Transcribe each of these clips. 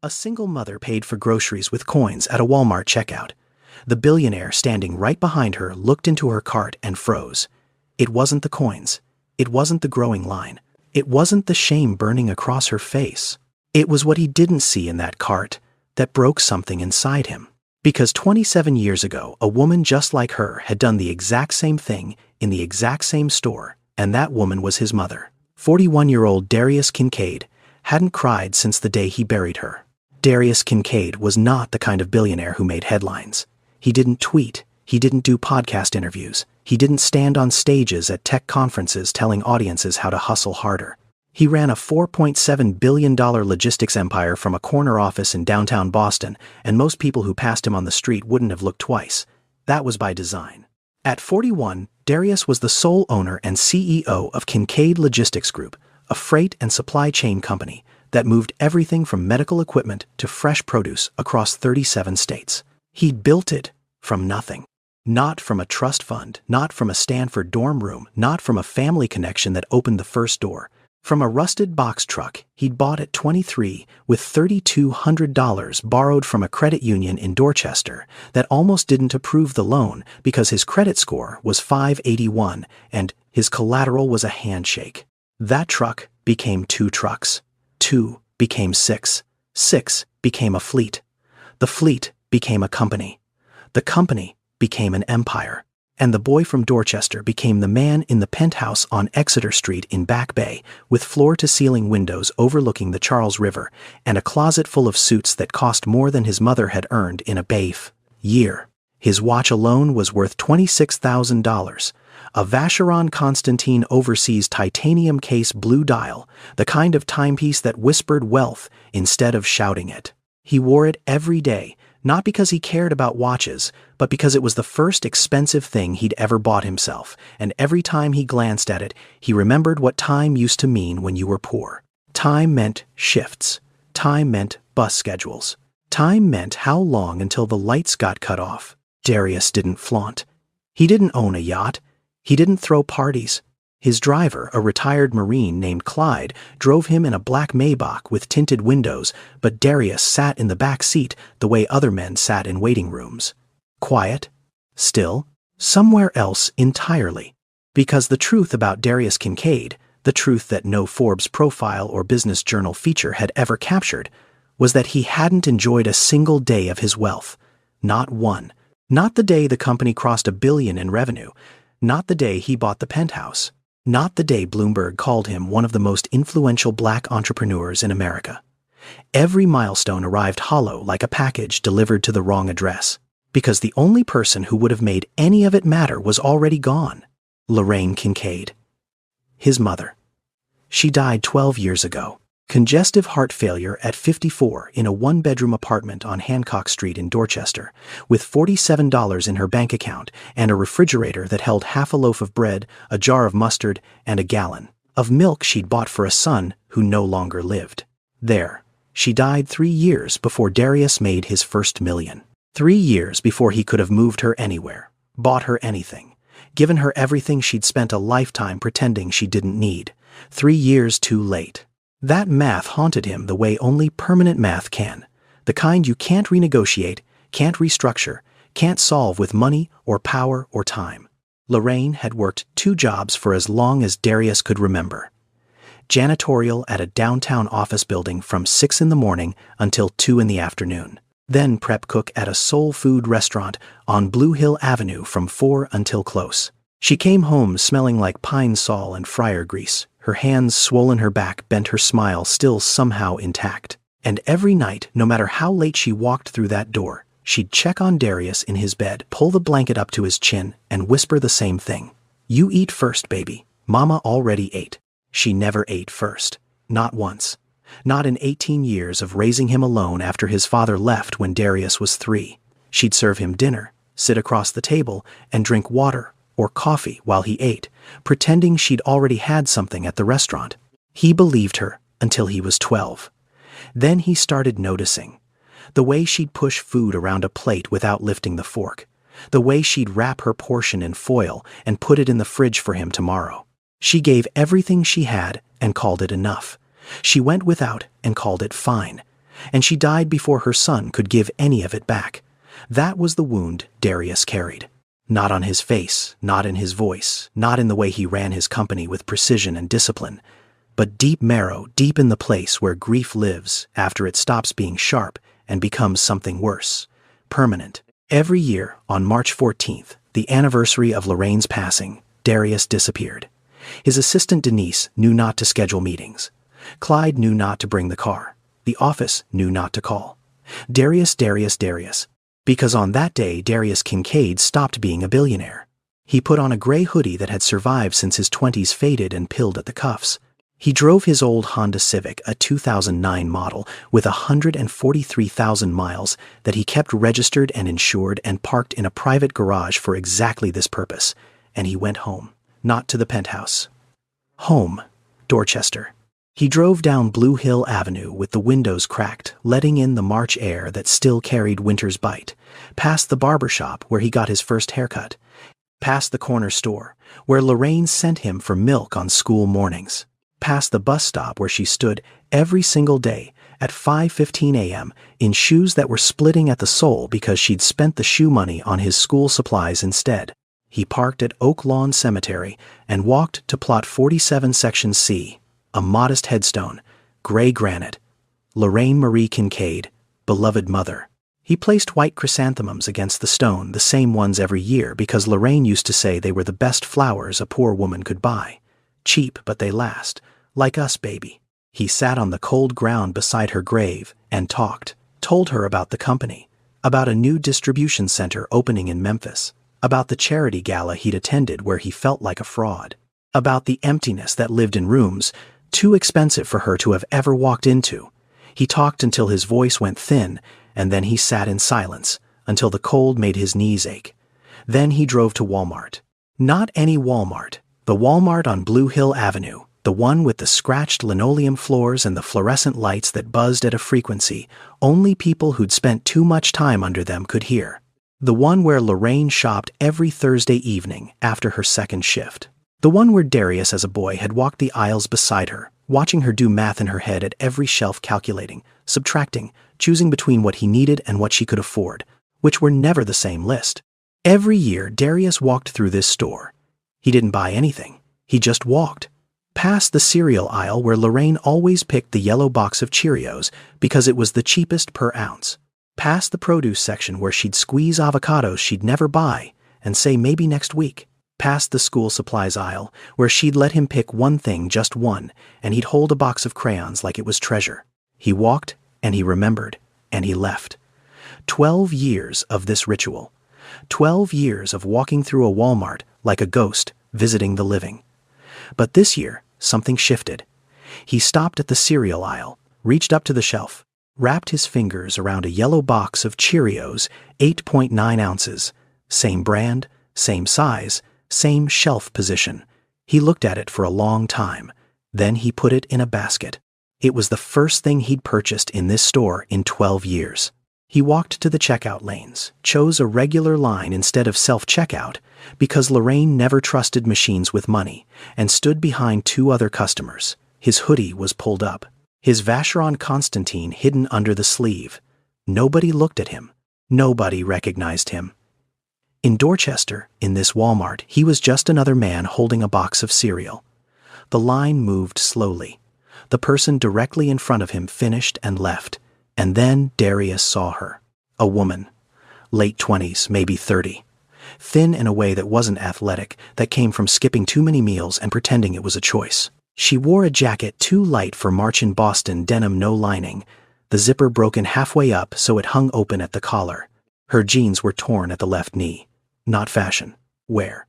A single mother paid for groceries with coins at a Walmart checkout. The billionaire standing right behind her looked into her cart and froze. It wasn't the coins. It wasn't the growing line. It wasn't the shame burning across her face. It was what he didn't see in that cart that broke something inside him. Because 27 years ago, a woman just like her had done the exact same thing in the exact same store, and that woman was his mother. 41-year-old Darius Kincaid hadn't cried since the day he buried her. Darius Kincaid was not the kind of billionaire who made headlines. He didn't tweet. He didn't do podcast interviews. He didn't stand on stages at tech conferences telling audiences how to hustle harder. He ran a $4.7 billion logistics empire from a corner office in downtown Boston, and most people who passed him on the street wouldn't have looked twice. That was by design. At 41, Darius was the sole owner and CEO of Kincaid Logistics Group, a freight and supply chain company that moved everything from medical equipment to fresh produce across 37 states. He'd built it from nothing. Not from a trust fund, not from a Stanford dorm room, not from a family connection that opened the first door. From a rusted box truck he'd bought at 23 with $3,200 borrowed from a credit union in Dorchester that almost didn't approve the loan because his credit score was 581 and his collateral was a handshake. That truck became 2 trucks. 2 became 6. 6 became a fleet. The fleet became a company. The company became an empire. And the boy from Dorchester became the man in the penthouse on Exeter Street in Back Bay, with floor-to-ceiling windows overlooking the Charles River and a closet full of suits that cost more than his mother had earned in a year. His watch alone was worth $26,000. A Vacheron Constantin Overseas titanium case blue dial, the kind of timepiece that whispered wealth instead of shouting it. He wore it every day, not because he cared about watches, but because it was the first expensive thing he'd ever bought himself, and every time he glanced at it, he remembered what time used to mean when you were poor. Time meant shifts. Time meant bus schedules. Time meant how long until the lights got cut off. Darius didn't flaunt. He didn't own a yacht. He didn't throw parties. His driver, a retired Marine named Clyde, drove him in a black Maybach with tinted windows, but Darius sat in the back seat the way other men sat in waiting rooms. Quiet, still, somewhere else entirely. Because the truth about Darius Kincaid, the truth that no Forbes profile or Business Journal feature had ever captured, was that he hadn't enjoyed a single day of his wealth. Not one. Not the day the company crossed $1 billion in revenue. Not the day he bought the penthouse. Not the day Bloomberg called him one of the most influential black entrepreneurs in America. Every milestone arrived hollow like a package delivered to the wrong address, because the only person who would have made any of it matter was already gone. Lorraine Kincaid. His mother. She died 12 years ago. Congestive heart failure at 54 in a 1-bedroom apartment on Hancock Street in Dorchester, with $47 in her bank account and a refrigerator that held half a loaf of bread, a jar of mustard, and a gallon of milk she'd bought for a son who no longer lived. There, she died 3 years before Darius made his first $1 million. 3 years before he could have moved her anywhere, bought her anything, given her everything she'd spent a lifetime pretending she didn't need. 3 years too late. That math haunted him the way only permanent math can, the kind you can't renegotiate, can't restructure, can't solve with money or power or time. Lorraine had worked 2 jobs for as long as Darius could remember. Janitorial at a downtown office building from 6 in the morning until 2 in the afternoon. Then prep cook at a soul food restaurant on Blue Hill Avenue from 4 until close. She came home smelling like pine sol and fryer grease. Her hands swollen, her back bent, her smile still somehow intact. And every night, no matter how late she walked through that door, she'd check on Darius in his bed, pull the blanket up to his chin, and whisper the same thing. "You eat first, baby. Mama already ate." She never ate first. Not once. Not in 18 years of raising him alone after his father left when Darius was 3. She'd serve him dinner, sit across the table, and drink water or coffee while he ate, pretending she'd already had something at the restaurant. He believed her until he was 12. Then he started noticing. The way she'd push food around a plate without lifting the fork. The way she'd wrap her portion in foil and put it in the fridge for him tomorrow. She gave everything she had and called it enough. She went without and called it fine. And she died before her son could give any of it back. That was the wound Darius carried. Not on his face, not in his voice, not in the way he ran his company with precision and discipline, but deep marrow, deep in the place where grief lives after it stops being sharp and becomes something worse, permanent. Every year, on March 14th, the anniversary of Lorraine's passing, Darius disappeared. His assistant Denise knew not to schedule meetings. Clyde knew not to bring the car. The office knew not to call. Darius. Because on that day, Darius Kincaid stopped being a billionaire. He put on a gray hoodie that had survived since his 20s faded and pilled at the cuffs. He drove his old Honda Civic, a 2009 model, with 143,000 miles that he kept registered and insured and parked in a private garage for exactly this purpose. And he went home. Not to the penthouse. Home. Dorchester. He drove down Blue Hill Avenue with the windows cracked, letting in the March air that still carried winter's bite, past the barber shop where he got his first haircut, past the corner store where Lorraine sent him for milk on school mornings, past the bus stop where she stood every single day at 5:15 a.m. in shoes that were splitting at the sole because she'd spent the shoe money on his school supplies instead. He parked at Oak Lawn Cemetery and walked to Plot 47 Section C. A modest headstone, gray granite. Lorraine Marie Kincaid, beloved mother. He placed white chrysanthemums against the stone, the same ones every year, because Lorraine used to say they were the best flowers a poor woman could buy. Cheap, but they last. Like us, baby. He sat on the cold ground beside her grave and talked, told her about the company, about a new distribution center opening in Memphis, about the charity gala he'd attended where he felt like a fraud, about the emptiness that lived in rooms too expensive for her to have ever walked into. He talked until his voice went thin, and then he sat in silence, until the cold made his knees ache. Then he drove to Walmart. Not any Walmart, the Walmart on Blue Hill Avenue, the one with the scratched linoleum floors and the fluorescent lights that buzzed at a frequency only people who'd spent too much time under them could hear. The one where Lorraine shopped every Thursday evening after her second shift. The one where Darius as a boy had walked the aisles beside her, watching her do math in her head at every shelf, calculating, subtracting, choosing between what he needed and what she could afford, which were never the same list. Every year, Darius walked through this store. He didn't buy anything. He just walked. Past the cereal aisle where Lorraine always picked the yellow box of Cheerios because it was the cheapest per ounce. Past the produce section where she'd squeeze avocados she'd never buy and say maybe next week. Past the school supplies aisle, where she'd let him pick one thing, just one, and he'd hold a box of crayons like it was treasure. He walked, and he remembered, and he left. 12 years of this ritual. 12 years of walking through a Walmart like a ghost visiting the living. But this year, something shifted. He stopped at the cereal aisle, reached up to the shelf, wrapped his fingers around a yellow box of Cheerios, 8.9 ounces. Same brand, same size, same shelf position. He looked at it for a long time. Then he put it in a basket. It was the first thing he'd purchased in this store in 12 years. He walked to the checkout lanes, chose a regular line instead of self-checkout because Lorraine never trusted machines with money, and stood behind two other customers. His hoodie was pulled up, his Vacheron Constantine hidden under the sleeve. Nobody looked at him. Nobody recognized him. In Dorchester, in this Walmart, he was just another man holding a box of cereal. The line moved slowly. The person directly in front of him finished and left, and then Darius saw her. A woman. Late 20s, maybe 30. Thin in a way that wasn't athletic, that came from skipping too many meals and pretending it was a choice. She wore a jacket too light for March in Boston, denim no lining, the zipper broken halfway up so it hung open at the collar. Her jeans were torn at the left knee. Not fashion. Wear.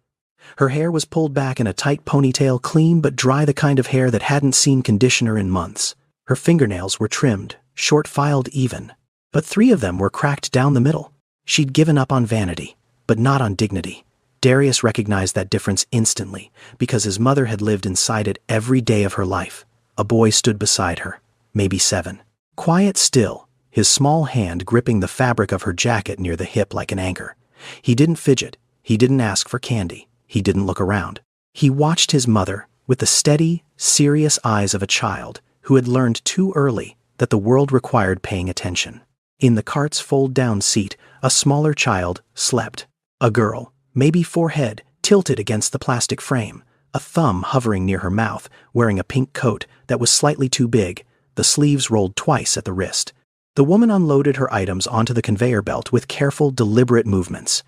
Her hair was pulled back in a tight ponytail, clean but dry, the kind of hair that hadn't seen conditioner in months. Her fingernails were trimmed, short-filed even, but 3 of them were cracked down the middle. She'd given up on vanity, but not on dignity. Darius recognized that difference instantly because his mother had lived inside it every day of her life. A boy stood beside her, maybe 7. Quiet still, his small hand gripping the fabric of her jacket near the hip like an anchor. He didn't fidget. He didn't ask for candy. He didn't look around. He watched his mother with the steady, serious eyes of a child who had learned too early that the world required paying attention. In the cart's fold-down seat, a smaller child slept. A girl, maybe forehead, tilted against the plastic frame, a thumb hovering near her mouth, wearing a pink coat that was slightly too big, the sleeves rolled twice at the wrist. The woman unloaded her items onto the conveyor belt with careful, deliberate movements.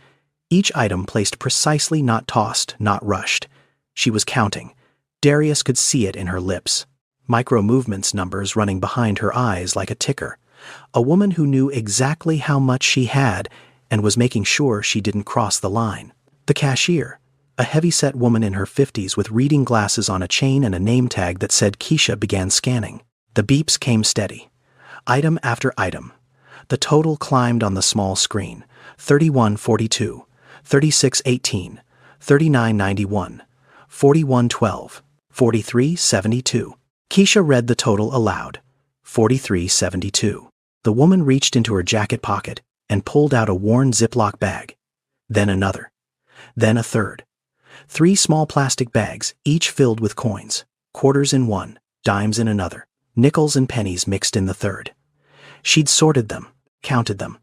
Each item placed precisely, not tossed, not rushed. She was counting. Darius could see it in her lips. Micro-movements numbers running behind her eyes like a ticker. A woman who knew exactly how much she had and was making sure she didn't cross the line. The cashier, a heavy-set woman in her 50s with reading glasses on a chain and a name tag that said Keisha, began scanning. The beeps came steady. Item after item. The total climbed on the small screen. 3142, 3618, 3991, 4112, 4372. Keisha read the total aloud. 4372. The woman reached into her jacket pocket and pulled out a worn Ziploc bag. Then another. Then a third. 3 small plastic bags, each filled with coins. Quarters in one, dimes in another, nickels and pennies mixed in the third. She'd sorted them, counted them,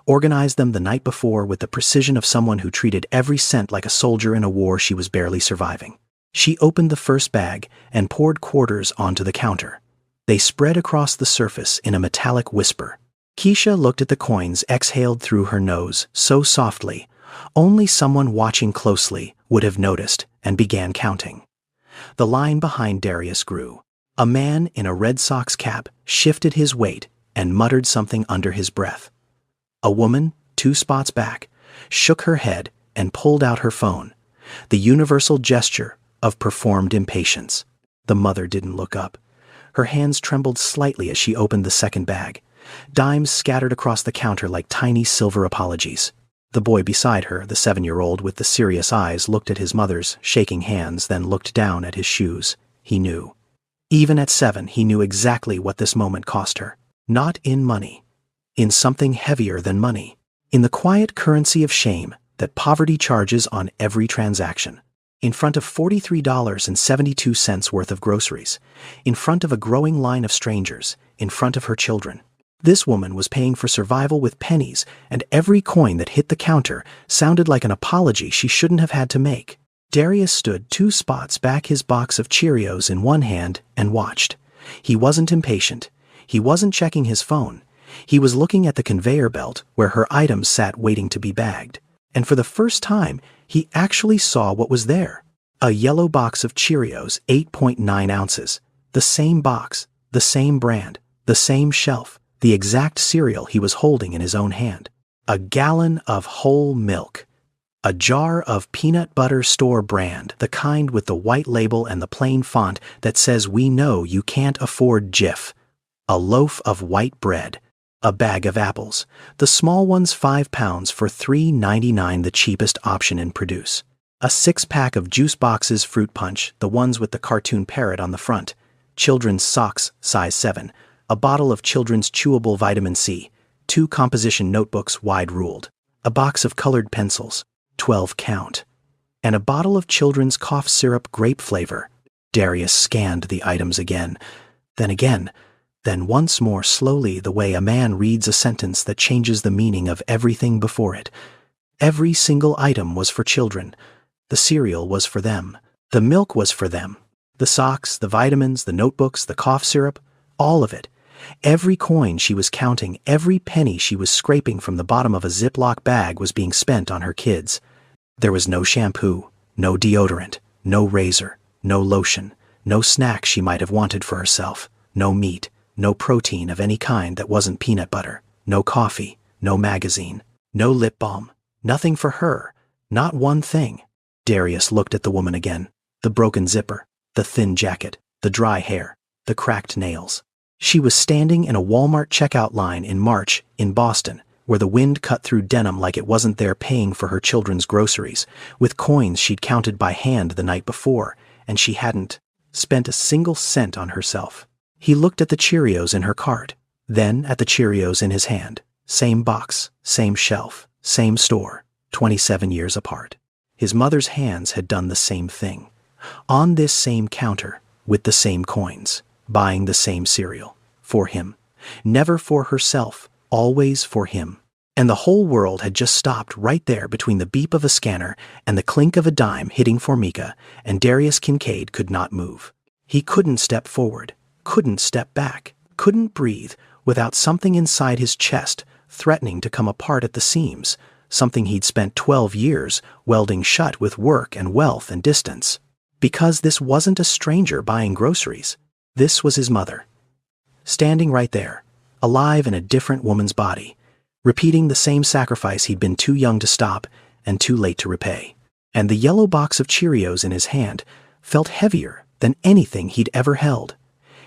organized them the night before with the precision of someone who treated every cent like a soldier in a war she was barely surviving. She opened the first bag and poured quarters onto the counter. They spread across the surface in a metallic whisper. Keisha looked at the coins, exhaled through her nose so softly, only someone watching closely would have noticed, and began counting. The line behind Darius grew. A man in a Red Sox cap shifted his weight and muttered something under his breath. A woman, 2 spots back, shook her head and pulled out her phone, the universal gesture of performed impatience. The mother didn't look up. Her hands trembled slightly as she opened the second bag. Dimes scattered across the counter like tiny silver apologies. The boy beside her, the 7-year-old with the serious eyes, looked at his mother's shaking hands, then looked down at his shoes. He knew. Even at 7, he knew exactly what this moment cost her. Not in money. In something heavier than money. In the quiet currency of shame that poverty charges on every transaction. In front of $43.72 worth of groceries. In front of a growing line of strangers. In front of her children. This woman was paying for survival with pennies, and every coin that hit the counter sounded like an apology she shouldn't have had to make. Darius stood 2 spots back, his box of Cheerios in one hand, and watched. He wasn't impatient. He wasn't checking his phone. He was looking at the conveyor belt where her items sat waiting to be bagged. And for the first time, he actually saw what was there. A yellow box of Cheerios, 8.9 ounces. The same box, the same brand, the same shelf. The exact cereal he was holding in his own hand. A gallon of whole milk. A jar of peanut butter store brand, the kind with the white label and the plain font that says "We know you can't afford Jif." A loaf of white bread. A bag of apples, the small ones 5 pounds for $3.99, the cheapest option in produce. A 6-pack of juice boxes, fruit punch, the ones with the cartoon parrot on the front. Children's socks, size 7. A bottle of children's chewable vitamin C, 2 composition notebooks wide-ruled, a box of colored pencils, 12 count, and a bottle of children's cough syrup grape flavor. Darius scanned the items again, then once more slowly, the way a man reads a sentence that changes the meaning of everything before it. Every single item was for children. The cereal was for them. The milk was for them. The socks, the vitamins, the notebooks, the cough syrup, all of it. Every coin she was counting, every penny she was scraping from the bottom of a Ziploc bag was being spent on her kids. There was no shampoo, no deodorant, no razor, no lotion, no snack she might have wanted for herself, no meat, no protein of any kind that wasn't peanut butter, no coffee, no magazine, no lip balm, nothing for her, not one thing. Darius looked at the woman again, the broken zipper, the thin jacket, the dry hair, the cracked nails. She was standing in a Walmart checkout line in March in Boston, where the wind cut through denim like it wasn't there, paying for her children's groceries, with coins she'd counted by hand the night before, and she hadn't spent a single cent on herself. He looked at the Cheerios in her cart, then at the Cheerios in his hand. Same box, same shelf, same store, 27 years apart. His mother's hands had done the same thing. On this same counter, with the same coins. Buying the same cereal. For him, Never for herself, always for him. And the whole world had just stopped right there between the beep of a scanner and the clink of a dime hitting Formica, and Darius Kincaid could not move. He couldn't step forward, couldn't step back, couldn't breathe without something inside his chest threatening to come apart at the seams, something he'd spent 12 years welding shut with work and wealth and distance. Because this wasn't a stranger buying groceries. This was his mother. Standing right there, alive in a different woman's body, repeating the same sacrifice he'd been too young to stop and too late to repay. And the yellow box of Cheerios in his hand felt heavier than anything he'd ever held.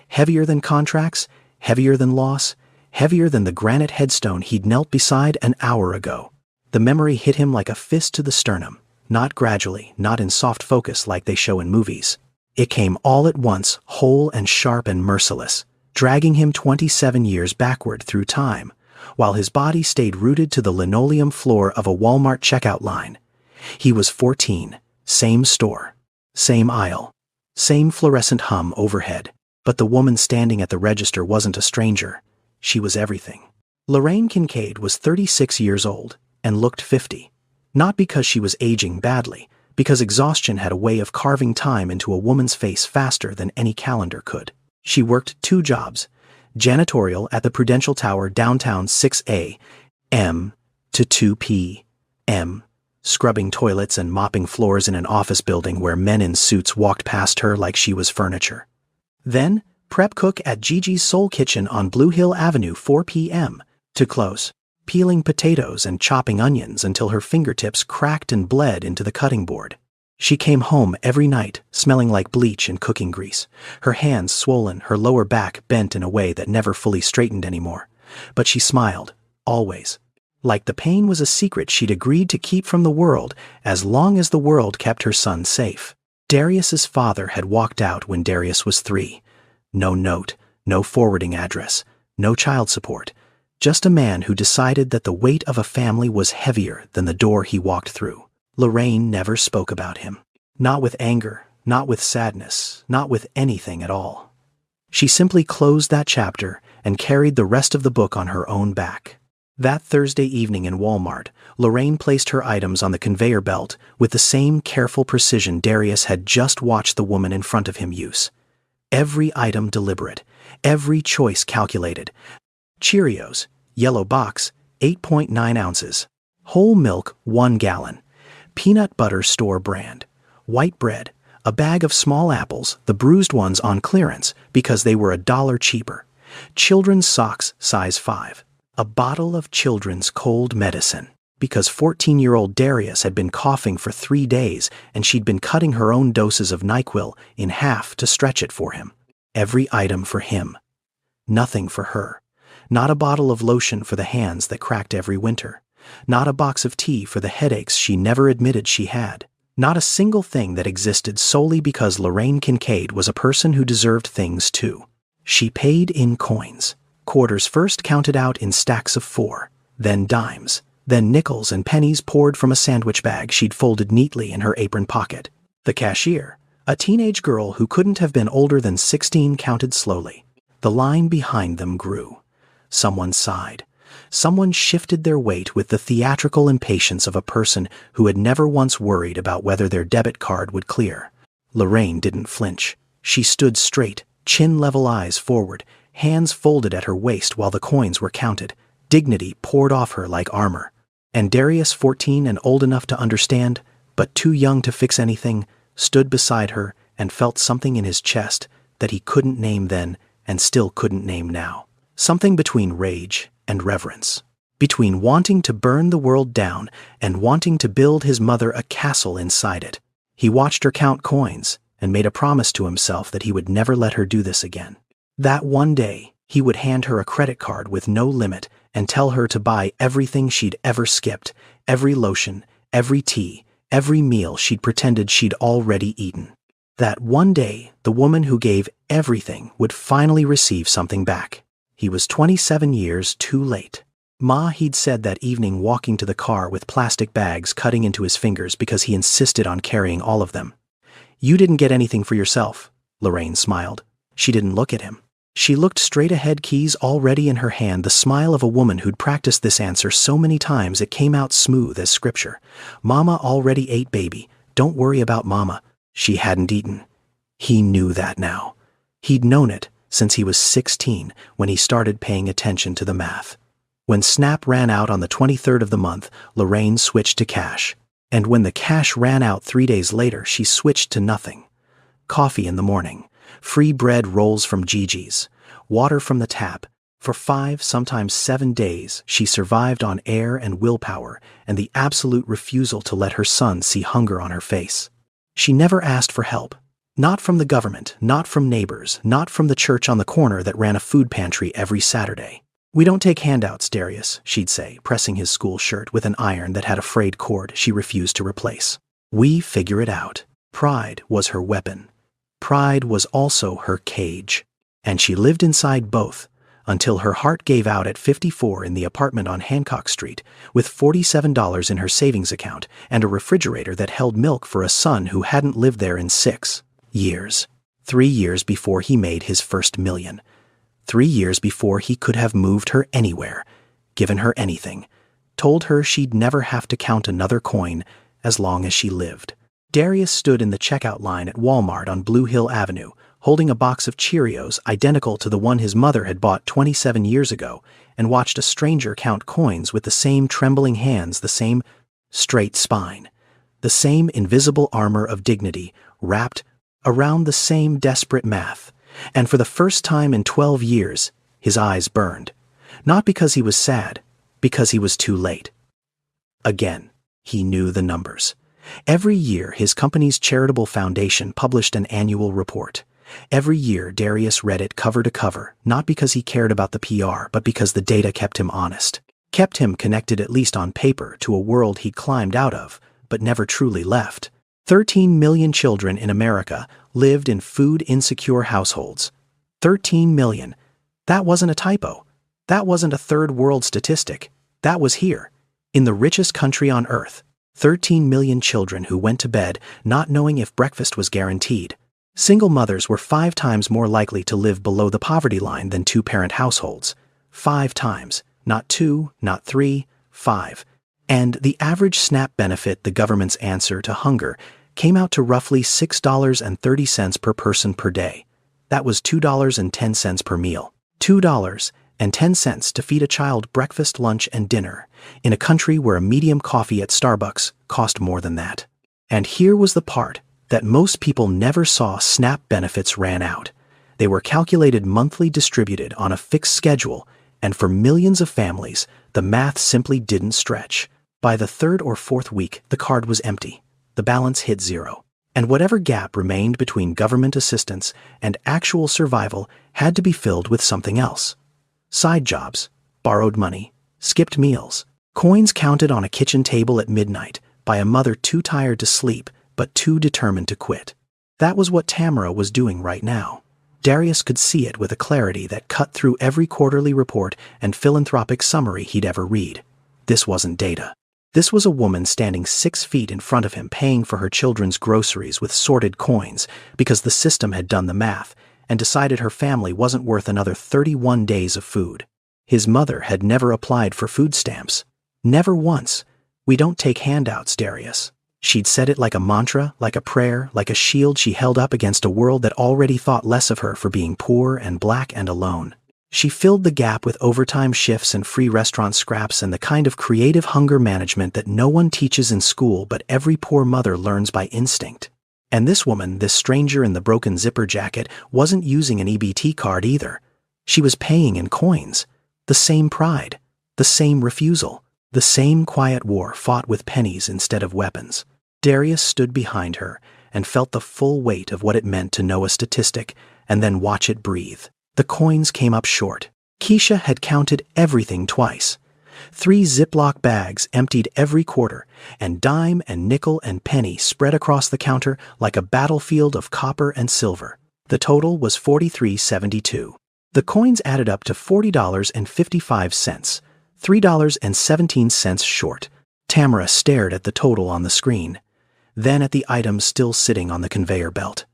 Heavier than contracts, heavier than loss, heavier than the granite headstone he'd knelt beside an hour ago. The memory hit him like a fist to the sternum, not gradually, not in soft focus like they show in movies. It came all at once, whole and sharp and merciless, dragging him 27 years backward through time, while his body stayed rooted to the linoleum floor of a Walmart checkout line. He was 14, same store, same aisle, same fluorescent hum overhead. But the woman standing at the register wasn't a stranger. She was everything. Lorraine Kincaid was 36 years old and looked 50. Not because she was aging badly, because exhaustion had a way of carving time into a woman's face faster than any calendar could. She worked 2 jobs, janitorial at the Prudential Tower downtown 6 a.m. to 2 p.m., scrubbing toilets and mopping floors in an office building where men in suits walked past her like she was furniture. Then, prep cook at Gigi's Soul Kitchen on Blue Hill Avenue 4 p.m. to close, peeling potatoes and chopping onions until her fingertips cracked and bled into the cutting board. She came home every night, smelling like bleach and cooking grease, her hands swollen, her lower back bent in a way that never fully straightened anymore. But she smiled, always. Like the pain was a secret she'd agreed to keep from the world as long as the world kept her son safe. Darius's father had walked out when Darius was 3. No note, no forwarding address, no child support. Just a man who decided that the weight of a family was heavier than the door he walked through. Lorraine never spoke about him. Not with anger, not with sadness, not with anything at all. She simply closed that chapter and carried the rest of the book on her own back. That Thursday evening in Walmart, Lorraine placed her items on the conveyor belt with the same careful precision Darius had just watched the woman in front of him use. Every item deliberate, every choice calculated. Cheerios, yellow box, 8.9 ounces. Whole milk, 1 gallon. Peanut butter store brand. White bread, a bag of small apples, the bruised ones on clearance because they were $1 cheaper. Children's socks, size 5. A bottle of children's cold medicine, because 14-year-old Darius had been coughing for 3 days and she'd been cutting her own doses of NyQuil in half to stretch it for him. Every item for him. Nothing for her. Not a bottle of lotion for the hands that cracked every winter. Not a box of tea for the headaches she never admitted she had. Not a single thing that existed solely because Lorraine Kincaid was a person who deserved things too. She paid in coins. Quarters first counted out in stacks of 4, then dimes, then nickels and pennies poured from a sandwich bag she'd folded neatly in her apron pocket. The cashier, a teenage girl who couldn't have been older than 16, counted slowly. The line behind them grew. Someone sighed. Someone shifted their weight with the theatrical impatience of a person who had never once worried about whether their debit card would clear. Lorraine didn't flinch. She stood straight, chin-level eyes forward, hands folded at her waist while the coins were counted. Dignity poured off her like armor. And Darius, 14 and old enough to understand, but too young to fix anything, stood beside her and felt something in his chest that he couldn't name then and still couldn't name now. Something between rage and reverence. Between wanting to burn the world down and wanting to build his mother a castle inside it. He watched her count coins and made a promise to himself that he would never let her do this again. That one day, he would hand her a credit card with no limit and tell her to buy everything she'd ever skipped, every lotion, every tea, every meal she'd pretended she'd already eaten. That one day, the woman who gave everything would finally receive something back. He was 27 years too late. Ma, he'd said that evening walking to the car with plastic bags cutting into his fingers because he insisted on carrying all of them. "You didn't get anything for yourself," Lorraine smiled. She didn't look at him. She looked straight ahead, keys already in her hand, the smile of a woman who'd practiced this answer so many times it came out smooth as scripture. Mama already ate, baby. Don't worry about Mama. She hadn't eaten. He knew that now. He'd known it since he was 16 when he started paying attention to the math. When SNAP ran out on the 23rd of the month, Lorraine switched to cash. And when the cash ran out 3 days later, she switched to nothing. Coffee in the morning, free bread rolls from Gigi's, water from the tap. For 5, sometimes 7 days, she survived on air and willpower and the absolute refusal to let her son see hunger on her face. She never asked for help. Not from the government, not from neighbors, not from the church on the corner that ran a food pantry every Saturday. "We don't take handouts, Darius," she'd say, pressing his school shirt with an iron that had a frayed cord she refused to replace. "We figure it out." Pride was her weapon. Pride was also her cage. And she lived inside both, until her heart gave out at 54 in the apartment on Hancock Street, with $47 in her savings account and a refrigerator that held milk for a son who hadn't lived there in 6 years. 3 years before he made his first million. 3 years before he could have moved her anywhere, given her anything, told her she'd never have to count another coin as long as she lived. Darius stood in the checkout line at Walmart on Blue Hill Avenue, holding a box of Cheerios identical to the one his mother had bought 27 years ago, and watched a stranger count coins with the same trembling hands, the same straight spine, the same invisible armor of dignity wrapped around the same desperate math. And for the first time in 12 years, his eyes burned. Not because he was sad, because he was too late. Again, he knew the numbers. Every year, his company's charitable foundation published an annual report. Every year, Darius read it cover to cover, not because he cared about the PR, but because the data kept him honest, kept him connected at least on paper to a world he'd climbed out of, but never truly left. 13 million children in America lived in food-insecure households. 13 million. That wasn't a typo. That wasn't a third-world statistic. That was here, in the richest country on earth. 13 million children who went to bed not knowing if breakfast was guaranteed. Single mothers were 5 times more likely to live below the poverty line than two-parent households. 5 times. Not 2, not 3, 5. And the average SNAP benefit, the government's answer to hunger, came out to roughly $6.30 per person per day. That was $2.10 per meal. $2.10 to feed a child breakfast, lunch, and dinner, in a country where a medium coffee at Starbucks cost more than that. And here was the part that most people never saw: SNAP benefits ran out. They were calculated monthly, distributed on a fixed schedule, and for millions of families, the math simply didn't stretch. By the 3rd or 4th week, the card was empty. The balance hit 0. And whatever gap remained between government assistance and actual survival had to be filled with something else. Side jobs, borrowed money, skipped meals, coins counted on a kitchen table at midnight by a mother too tired to sleep but too determined to quit. That was what Tamara was doing right now. Darius could see it with a clarity that cut through every quarterly report and philanthropic summary he'd ever read. This wasn't data. This was a woman standing 6 feet in front of him, paying for her children's groceries with sorted coins because the system had done the math and decided her family wasn't worth another 31 days of food. His mother had never applied for food stamps. Never once. "We don't take handouts, Darius." She'd said it like a mantra, like a prayer, like a shield she held up against a world that already thought less of her for being poor and black and alone. She filled the gap with overtime shifts and free restaurant scraps and the kind of creative hunger management that no one teaches in school but every poor mother learns by instinct. And this woman, this stranger in the broken zipper jacket, wasn't using an EBT card either. She was paying in coins. The same pride, the same refusal, the same quiet war fought with pennies instead of weapons. Darius stood behind her and felt the full weight of what it meant to know a statistic and then watch it breathe. The coins came up short. Keisha had counted everything twice. 3 Ziploc bags emptied every quarter, and dime and nickel and penny spread across the counter like a battlefield of copper and silver. The total was $43.72. The coins added up to $40.55, $3.17 short. Tamara stared at the total on the screen, then at the items still sitting on the conveyor belt.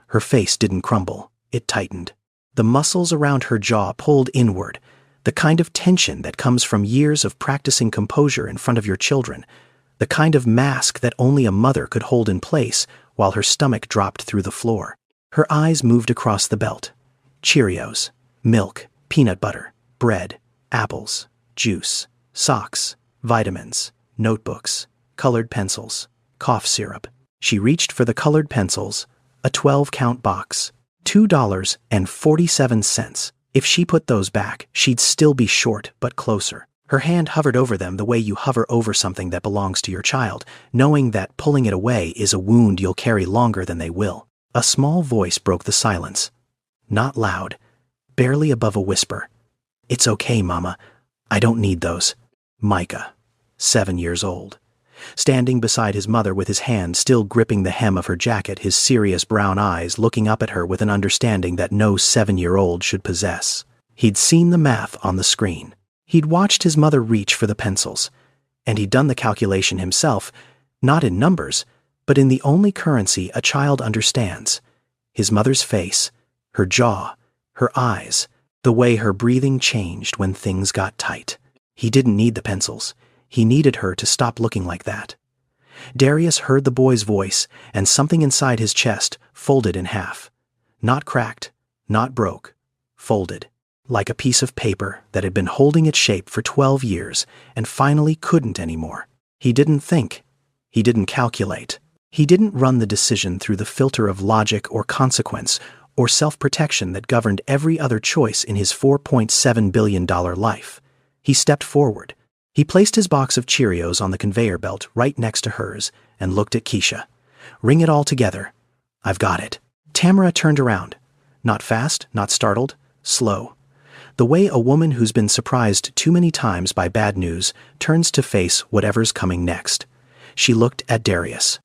Her face didn't crumble, it tightened. The muscles around her jaw pulled inward, the kind of tension that comes from years of practicing composure in front of your children, the kind of mask that only a mother could hold in place while her stomach dropped through the floor. Her eyes moved across the belt. Cheerios, milk, peanut butter, bread, apples, juice, socks, vitamins, notebooks, colored pencils, cough syrup. She reached for the colored pencils, a 12-count box, $2.47. If she put those back, she'd still be short but closer. Her hand hovered over them the way you hover over something that belongs to your child, knowing that pulling it away is a wound you'll carry longer than they will. A small voice broke the silence. Not loud, barely above a whisper. "It's okay, Mama. I don't need those." Micah, 7 years old. Standing beside his mother with his hand still gripping the hem of her jacket, his serious brown eyes looking up at her with an understanding that no 7-year-old should possess. He'd seen the math on the screen. He'd watched his mother reach for the pencils, and he'd done the calculation himself, not in numbers, but in the only currency a child understands: his mother's face, her jaw, her eyes, the way her breathing changed when things got tight. He didn't need the pencils. He needed her to stop looking like that. Darius heard the boy's voice, and something inside his chest folded in half. Not cracked, not broke, folded. Like a piece of paper that had been holding its shape for 12 years and finally couldn't anymore. He didn't think. He didn't calculate. He didn't run the decision through the filter of logic or consequence or self-protection that governed every other choice in his $4.7 billion life. He stepped forward. He placed his box of Cheerios on the conveyor belt right next to hers and looked at Keisha. "Ring it all together. I've got it." Tamara turned around. Not fast, not startled, slow. The way a woman who's been surprised too many times by bad news turns to face whatever's coming next. She looked at Darius.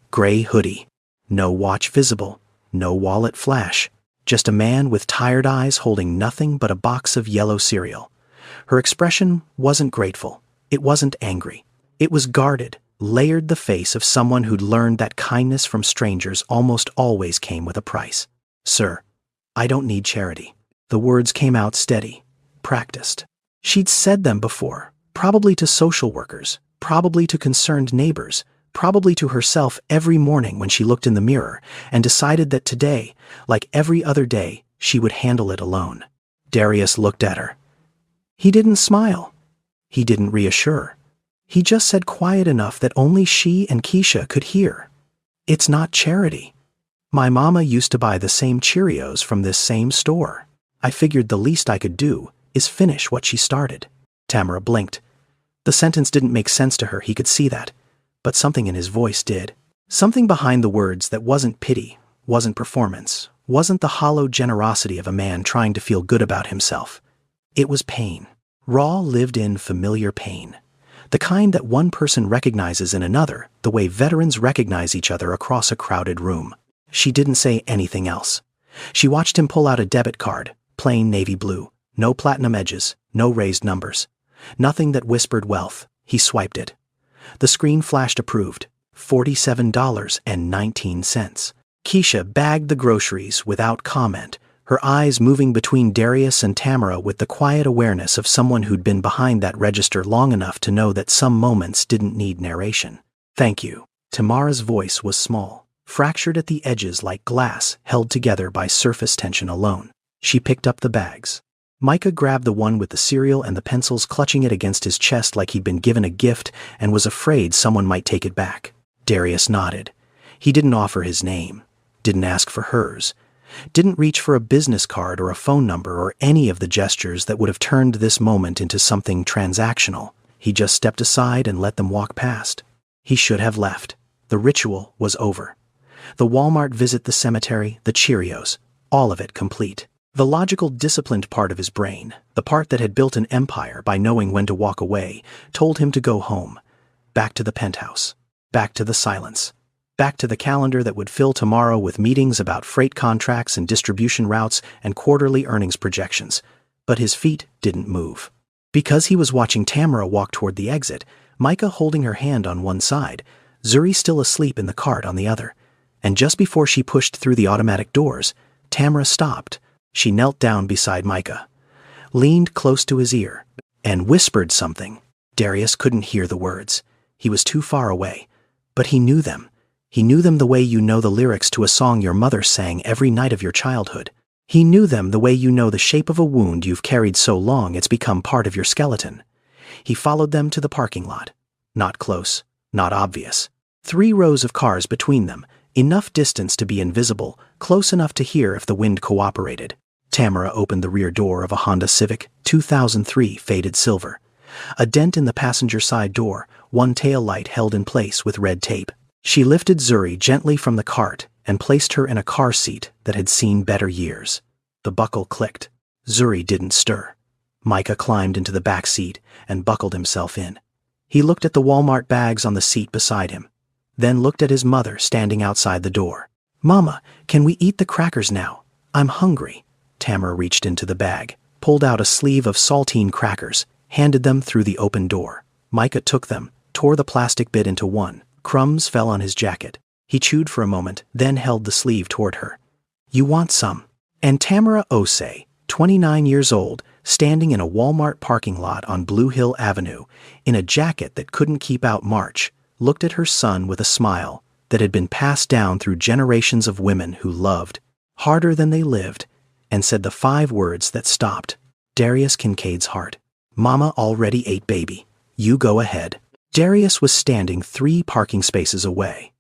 Gray hoodie. No watch visible. No wallet flash. Just a man with tired eyes holding nothing but a box of yellow cereal. Her expression wasn't grateful. It wasn't angry. It was guarded, layered, the face of someone who'd learned that kindness from strangers almost always came with a price. "Sir, I don't need charity." The words came out steady, practiced. She'd said them before, probably to social workers, probably to concerned neighbors, probably to herself every morning when she looked in the mirror and decided that today, like every other day, she would handle it alone. Darius looked at her. He didn't smile. He didn't reassure. He just said quiet enough that only she and Keisha could hear. "It's not charity. My mama used to buy the same Cheerios from this same store. I figured the least I could do is finish what she started." Tamara blinked. The sentence didn't make sense to her, he could see that. But something in his voice did. Something behind the words that wasn't pity, wasn't performance, wasn't the hollow generosity of a man trying to feel good about himself. It was pain. Raw, lived-in, familiar pain. The kind that one person recognizes in another, the way veterans recognize each other across a crowded room. She didn't say anything else. She watched him pull out a debit card, plain navy blue, no platinum edges, no raised numbers. Nothing that whispered wealth. He swiped it. The screen flashed approved, $47.19. Keisha bagged the groceries without comment, her eyes moving between Darius and Tamara with the quiet awareness of someone who'd been behind that register long enough to know that some moments didn't need narration. "Thank you." Tamara's voice was small, fractured at the edges like glass held together by surface tension alone. She picked up the bags. Micah grabbed the one with the cereal and the pencils, clutching it against his chest like he'd been given a gift and was afraid someone might take it back. Darius nodded. He didn't offer his name, didn't ask for hers, didn't reach for a business card or a phone number or any of the gestures that would have turned this moment into something transactional. He just stepped aside and let them walk past. He should have left. The ritual was over. The Walmart visit, the cemetery, the Cheerios, all of it complete. The logical, disciplined part of his brain, the part that had built an empire by knowing when to walk away, told him to go home. Back to the penthouse. Back to the silence. Back to the calendar that would fill tomorrow with meetings about freight contracts and distribution routes and quarterly earnings projections. But his feet didn't move. Because he was watching Tamara walk toward the exit, Micah holding her hand on one side, Zuri still asleep in the cart on the other. And just before she pushed through the automatic doors, Tamara stopped, She knelt down beside Micah, leaned close to his ear, and whispered something. Darius couldn't hear the words. He was too far away. But he knew them. He knew them the way you know the lyrics to a song your mother sang every night of your childhood. He knew them the way you know the shape of a wound you've carried so long it's become part of your skeleton. He followed them to the parking lot. Not close, not obvious. 3 rows of cars between them, enough distance to be invisible, close enough to hear if the wind cooperated. Tamara opened the rear door of a Honda Civic 2003 faded silver. A dent in the passenger side door, one tail light held in place with red tape. She lifted Zuri gently from the cart and placed her in a car seat that had seen better years. The buckle clicked. Zuri didn't stir. Micah climbed into the back seat and buckled himself in. He looked at the Walmart bags on the seat beside him, then looked at his mother standing outside the door. "Mama, can we eat the crackers now? I'm hungry." Tamara reached into the bag, pulled out a sleeve of saltine crackers, handed them through the open door. Micah took them, tore the plastic bit into one. Crumbs fell on his jacket. He chewed for a moment, then held the sleeve toward her. "You want some?" And Tamara Osei, 29 years old, standing in a Walmart parking lot on Blue Hill Avenue, in a jacket that couldn't keep out March, looked at her son with a smile that had been passed down through generations of women who loved harder than they lived, and said the 5 words that stopped Darius Kincaid's heart. "Mama already ate, baby. You go ahead." Darius was standing 3 parking spaces away,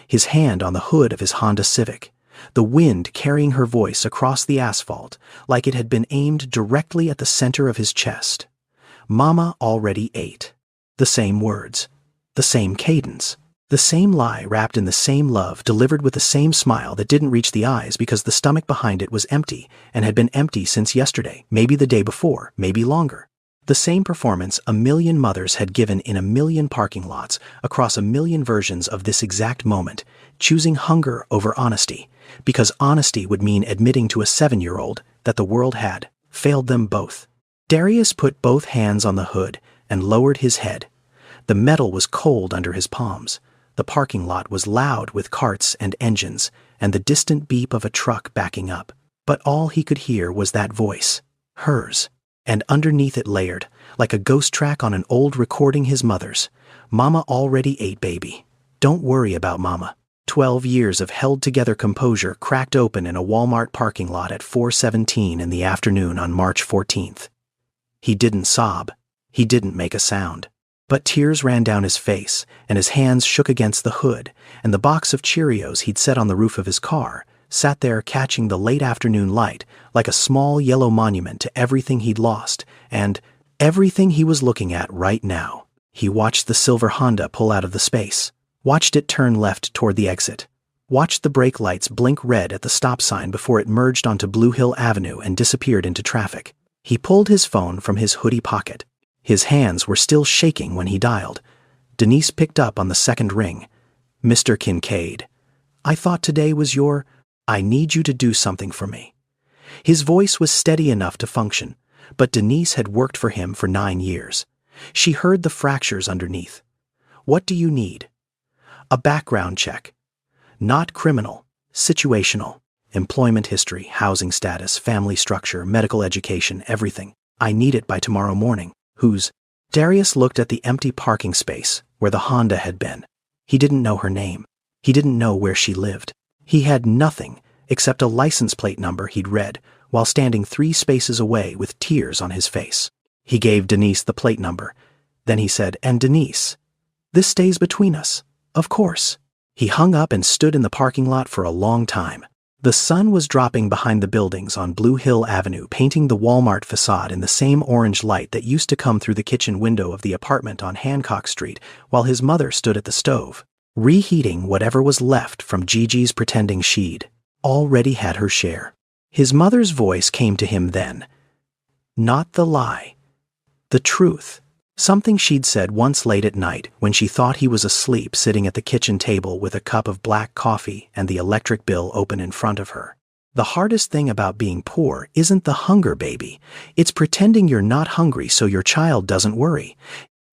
his hand on the hood of his Honda Civic, the wind carrying her voice across the asphalt like it had been aimed directly at the center of his chest. Mama already ate. The same words, the same cadence, the same lie wrapped in the same love, delivered with the same smile that didn't reach the eyes because the stomach behind it was empty and had been empty since yesterday, maybe the day before, maybe longer. The same performance a million mothers had given in a million parking lots across a million versions of this exact moment, choosing hunger over honesty, because honesty would mean admitting to a 7-year-old that the world had failed them both. Darius put both hands on the hood and lowered his head. The metal was cold under his palms. The parking lot was loud with carts and engines and the distant beep of a truck backing up. But all he could hear was that voice, hers. And underneath it layered, like a ghost track on an old recording, his mother's. "Mama already ate, baby. Don't worry about Mama." 12 years of held-together composure cracked open in a Walmart parking lot at 4:17 in the afternoon on March 14th. He didn't sob. He didn't make a sound. But tears ran down his face, and his hands shook against the hood, and the box of Cheerios he'd set on the roof of his car sat there catching the late afternoon light like a small yellow monument to everything he'd lost and everything he was looking at right now. He watched the silver Honda pull out of the space, watched it turn left toward the exit, watched the brake lights blink red at the stop sign before it merged onto Blue Hill Avenue and disappeared into traffic. He pulled his phone from his hoodie pocket. His hands were still shaking when he dialed. Denise picked up on the second ring. "Mr. Kincaid, I thought today was your... I need you to do something for me." His voice was steady enough to function, but Denise had worked for him for 9 years. She heard the fractures underneath. "What do you need?" "A background check. Not criminal, situational. Employment history, housing status, family structure, medical education, everything. I need it by tomorrow morning." "Who's?" Darius looked at the empty parking space where the Honda had been. He didn't know her name. He didn't know where she lived. He had nothing except a license plate number he'd read while standing 3 spaces away with tears on his face. He gave Denise the plate number. Then he said, "And Denise, this stays between us, of course." He hung up and stood in the parking lot for a long time. The sun was dropping behind the buildings on Blue Hill Avenue, painting the Walmart facade in the same orange light that used to come through the kitchen window of the apartment on Hancock Street while his mother stood at the stove, reheating whatever was left from Gigi's pretending she'd already had her share. His mother's voice came to him then. Not the lie. The truth. Something she'd said once late at night when she thought he was asleep sitting at the kitchen table with a cup of black coffee and the electric bill open in front of her. The hardest thing about being poor isn't the hunger, baby. It's pretending you're not hungry so your child doesn't worry.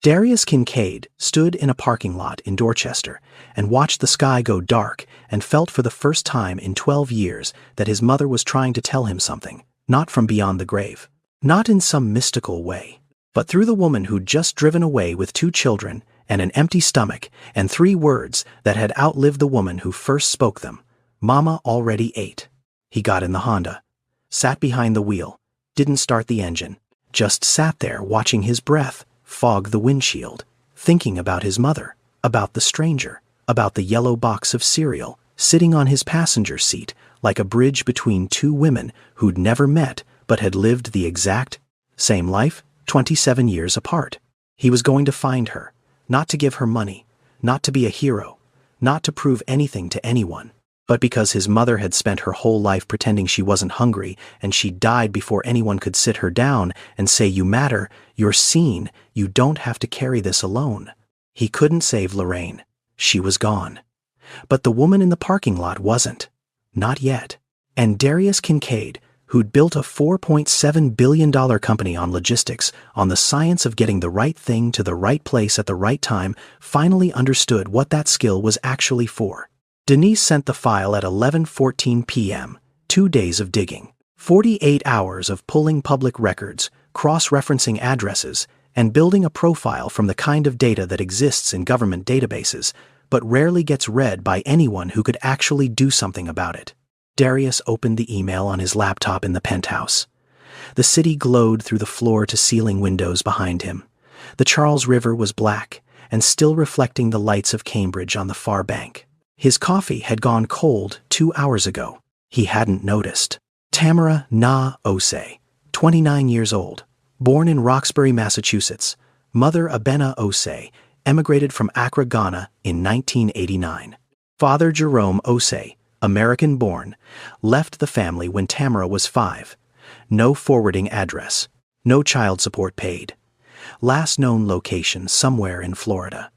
Darius Kincaid stood in a parking lot in Dorchester and watched the sky go dark and felt for the first time in 12 years that his mother was trying to tell him something, not from beyond the grave, not in some mystical way, but through the woman who'd just driven away with 2 children and an empty stomach and 3 words that had outlived the woman who first spoke them. Mama already ate. He got in the Honda, sat behind the wheel, didn't start the engine, just sat there watching his breath fog the windshield, thinking about his mother, about the stranger, about the yellow box of cereal sitting on his passenger seat like a bridge between 2 women who'd never met but had lived the exact same life, 27 years apart. He was going to find her, not to give her money, not to be a hero, not to prove anything to anyone, but because his mother had spent her whole life pretending she wasn't hungry and she died before anyone could sit her down and say, "You matter, you're seen, you don't have to carry this alone." He couldn't save Lorraine. She was gone. But the woman in the parking lot wasn't. Not yet. And Darius Kincaid, who'd built a $4.7 billion company on logistics, on the science of getting the right thing to the right place at the right time, finally understood what that skill was actually for. Denise sent the file at 11:14 p.m., 2 days of digging, 48 hours of pulling public records, cross-referencing addresses, and building a profile from the kind of data that exists in government databases, but rarely gets read by anyone who could actually do something about it. Darius opened the email on his laptop in the penthouse. The city glowed through the floor-to-ceiling windows behind him. The Charles River was black and still reflecting the lights of Cambridge on the far bank. His coffee had gone cold 2 hours ago. He hadn't noticed. Tamara Na Osei, 29 years old, born in Roxbury, Massachusetts. Mother Abena Osei emigrated from Accra, Ghana in 1989. Father Jerome Osei, American-born, left the family when Tamara was 5. No forwarding address. No child support paid. Last known location somewhere in Florida.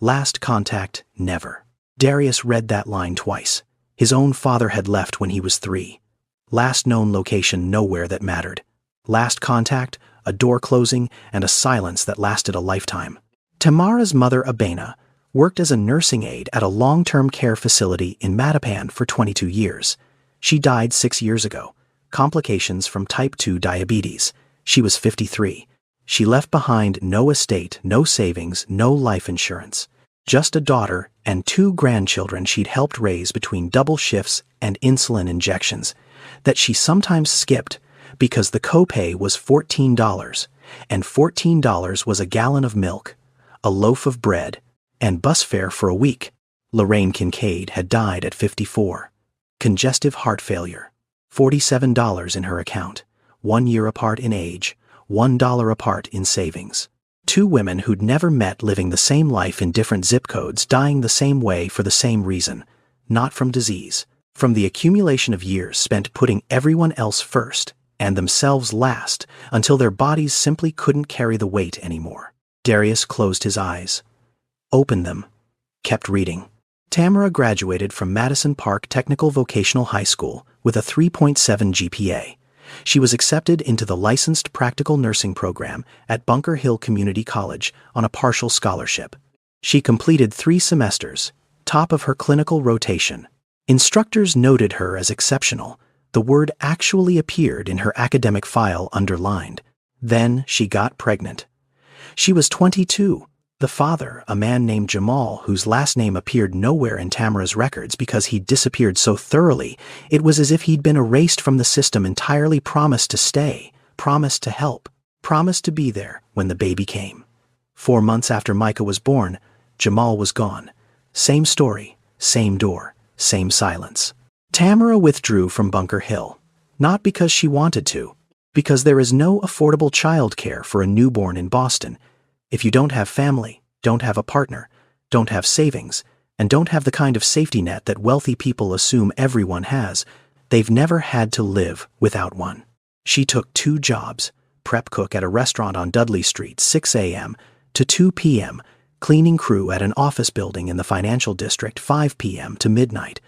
Last contact never. Darius read that line twice. His own father had left when he was 3. Last known location nowhere that mattered. Last contact, a door closing, and a silence that lasted a lifetime. Tamara's mother Abena worked as a nursing aide at a long-term care facility in Mattapan for 22 years. She died 6 years ago. Complications from type 2 diabetes. She was 53. She left behind no estate, no savings, no life insurance. Just a daughter and 2 grandchildren she'd helped raise between double shifts and insulin injections that she sometimes skipped because the copay was $14, and $14 was a gallon of milk, a loaf of bread, and bus fare for a week. Lorraine Kincaid had died at 54. Congestive heart failure. $47 in her account, 1 year apart in age, $1 apart in savings. 2 women who'd never met living the same life in different zip codes dying the same way for the same reason, not from disease, from the accumulation of years spent putting everyone else first and themselves last until their bodies simply couldn't carry the weight anymore. Darius closed his eyes, opened them, kept reading. Tamara graduated from Madison Park Technical Vocational High School with a 3.7 GPA. She was accepted into the licensed practical nursing program at Bunker Hill Community College on a partial scholarship. She completed 3 semesters, top of her clinical rotation. Instructors noted her as exceptional. The word actually appeared in her academic file underlined. Then she got pregnant. She was 22. The father, a man named Jamal, whose last name appeared nowhere in Tamara's records because he'd disappeared so thoroughly, it was as if he'd been erased from the system entirely, promised to stay, promised to help, promised to be there when the baby came. 4 months after Micah was born, Jamal was gone. Same story, same door, same silence. Tamara withdrew from Bunker Hill, not because she wanted to, because there is no affordable childcare for a newborn in Boston. If you don't have family, don't have a partner, don't have savings, and don't have the kind of safety net that wealthy people assume everyone has, they've never had to live without one. She took 2 jobs, prep cook at a restaurant on Dudley Street 6 a.m. to 2 p.m., cleaning crew at an office building in the financial district 5 p.m. to midnight.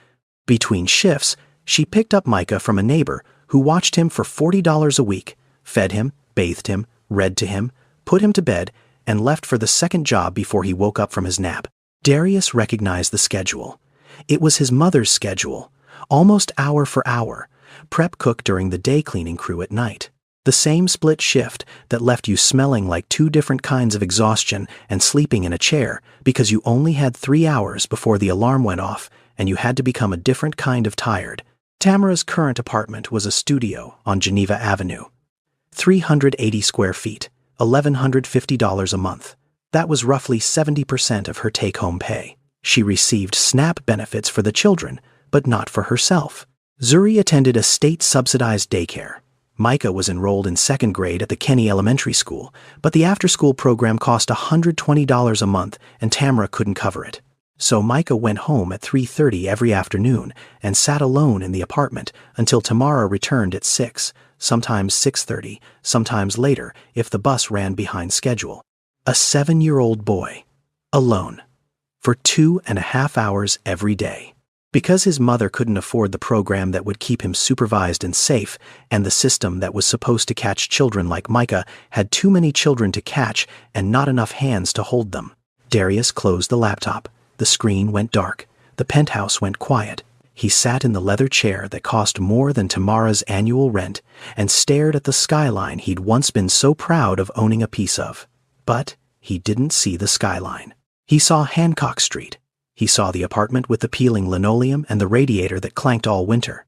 Between shifts, she picked up Micah from a neighbor who watched him for $40 a week, fed him, bathed him, read to him, put him to bed, and left for the second job before he woke up from his nap. Darius recognized the schedule. It was his mother's schedule, almost hour for hour, prep cook during the day, cleaning crew at night. The same split shift that left you smelling like two different kinds of exhaustion and sleeping in a chair because you only had 3 hours before the alarm went off and you had to become a different kind of tired. Tamara's current apartment was a studio on Geneva Avenue. 380 square feet, $1,150 a month. That was roughly 70% of her take-home pay. She received SNAP benefits for the children, but not for herself. Zuri attended a state-subsidized daycare. Micah was enrolled in 2nd grade at the Kenny Elementary School, but the after-school program cost $120 a month and Tamara couldn't cover it. So Micah went home at 3:30 every afternoon and sat alone in the apartment until Tamara returned at 6, sometimes 6:30, sometimes later if the bus ran behind schedule. A 7-year-old boy, alone, for 2.5 hours every day. Because his mother couldn't afford the program that would keep him supervised and safe, and the system that was supposed to catch children like Micah had too many children to catch and not enough hands to hold them. Darius closed the laptop. The screen went dark. The penthouse went quiet. He sat in the leather chair that cost more than Tamara's annual rent and stared at the skyline he'd once been so proud of owning a piece of. But he didn't see the skyline. He saw Hancock Street. He saw the apartment with the peeling linoleum and the radiator that clanked all winter.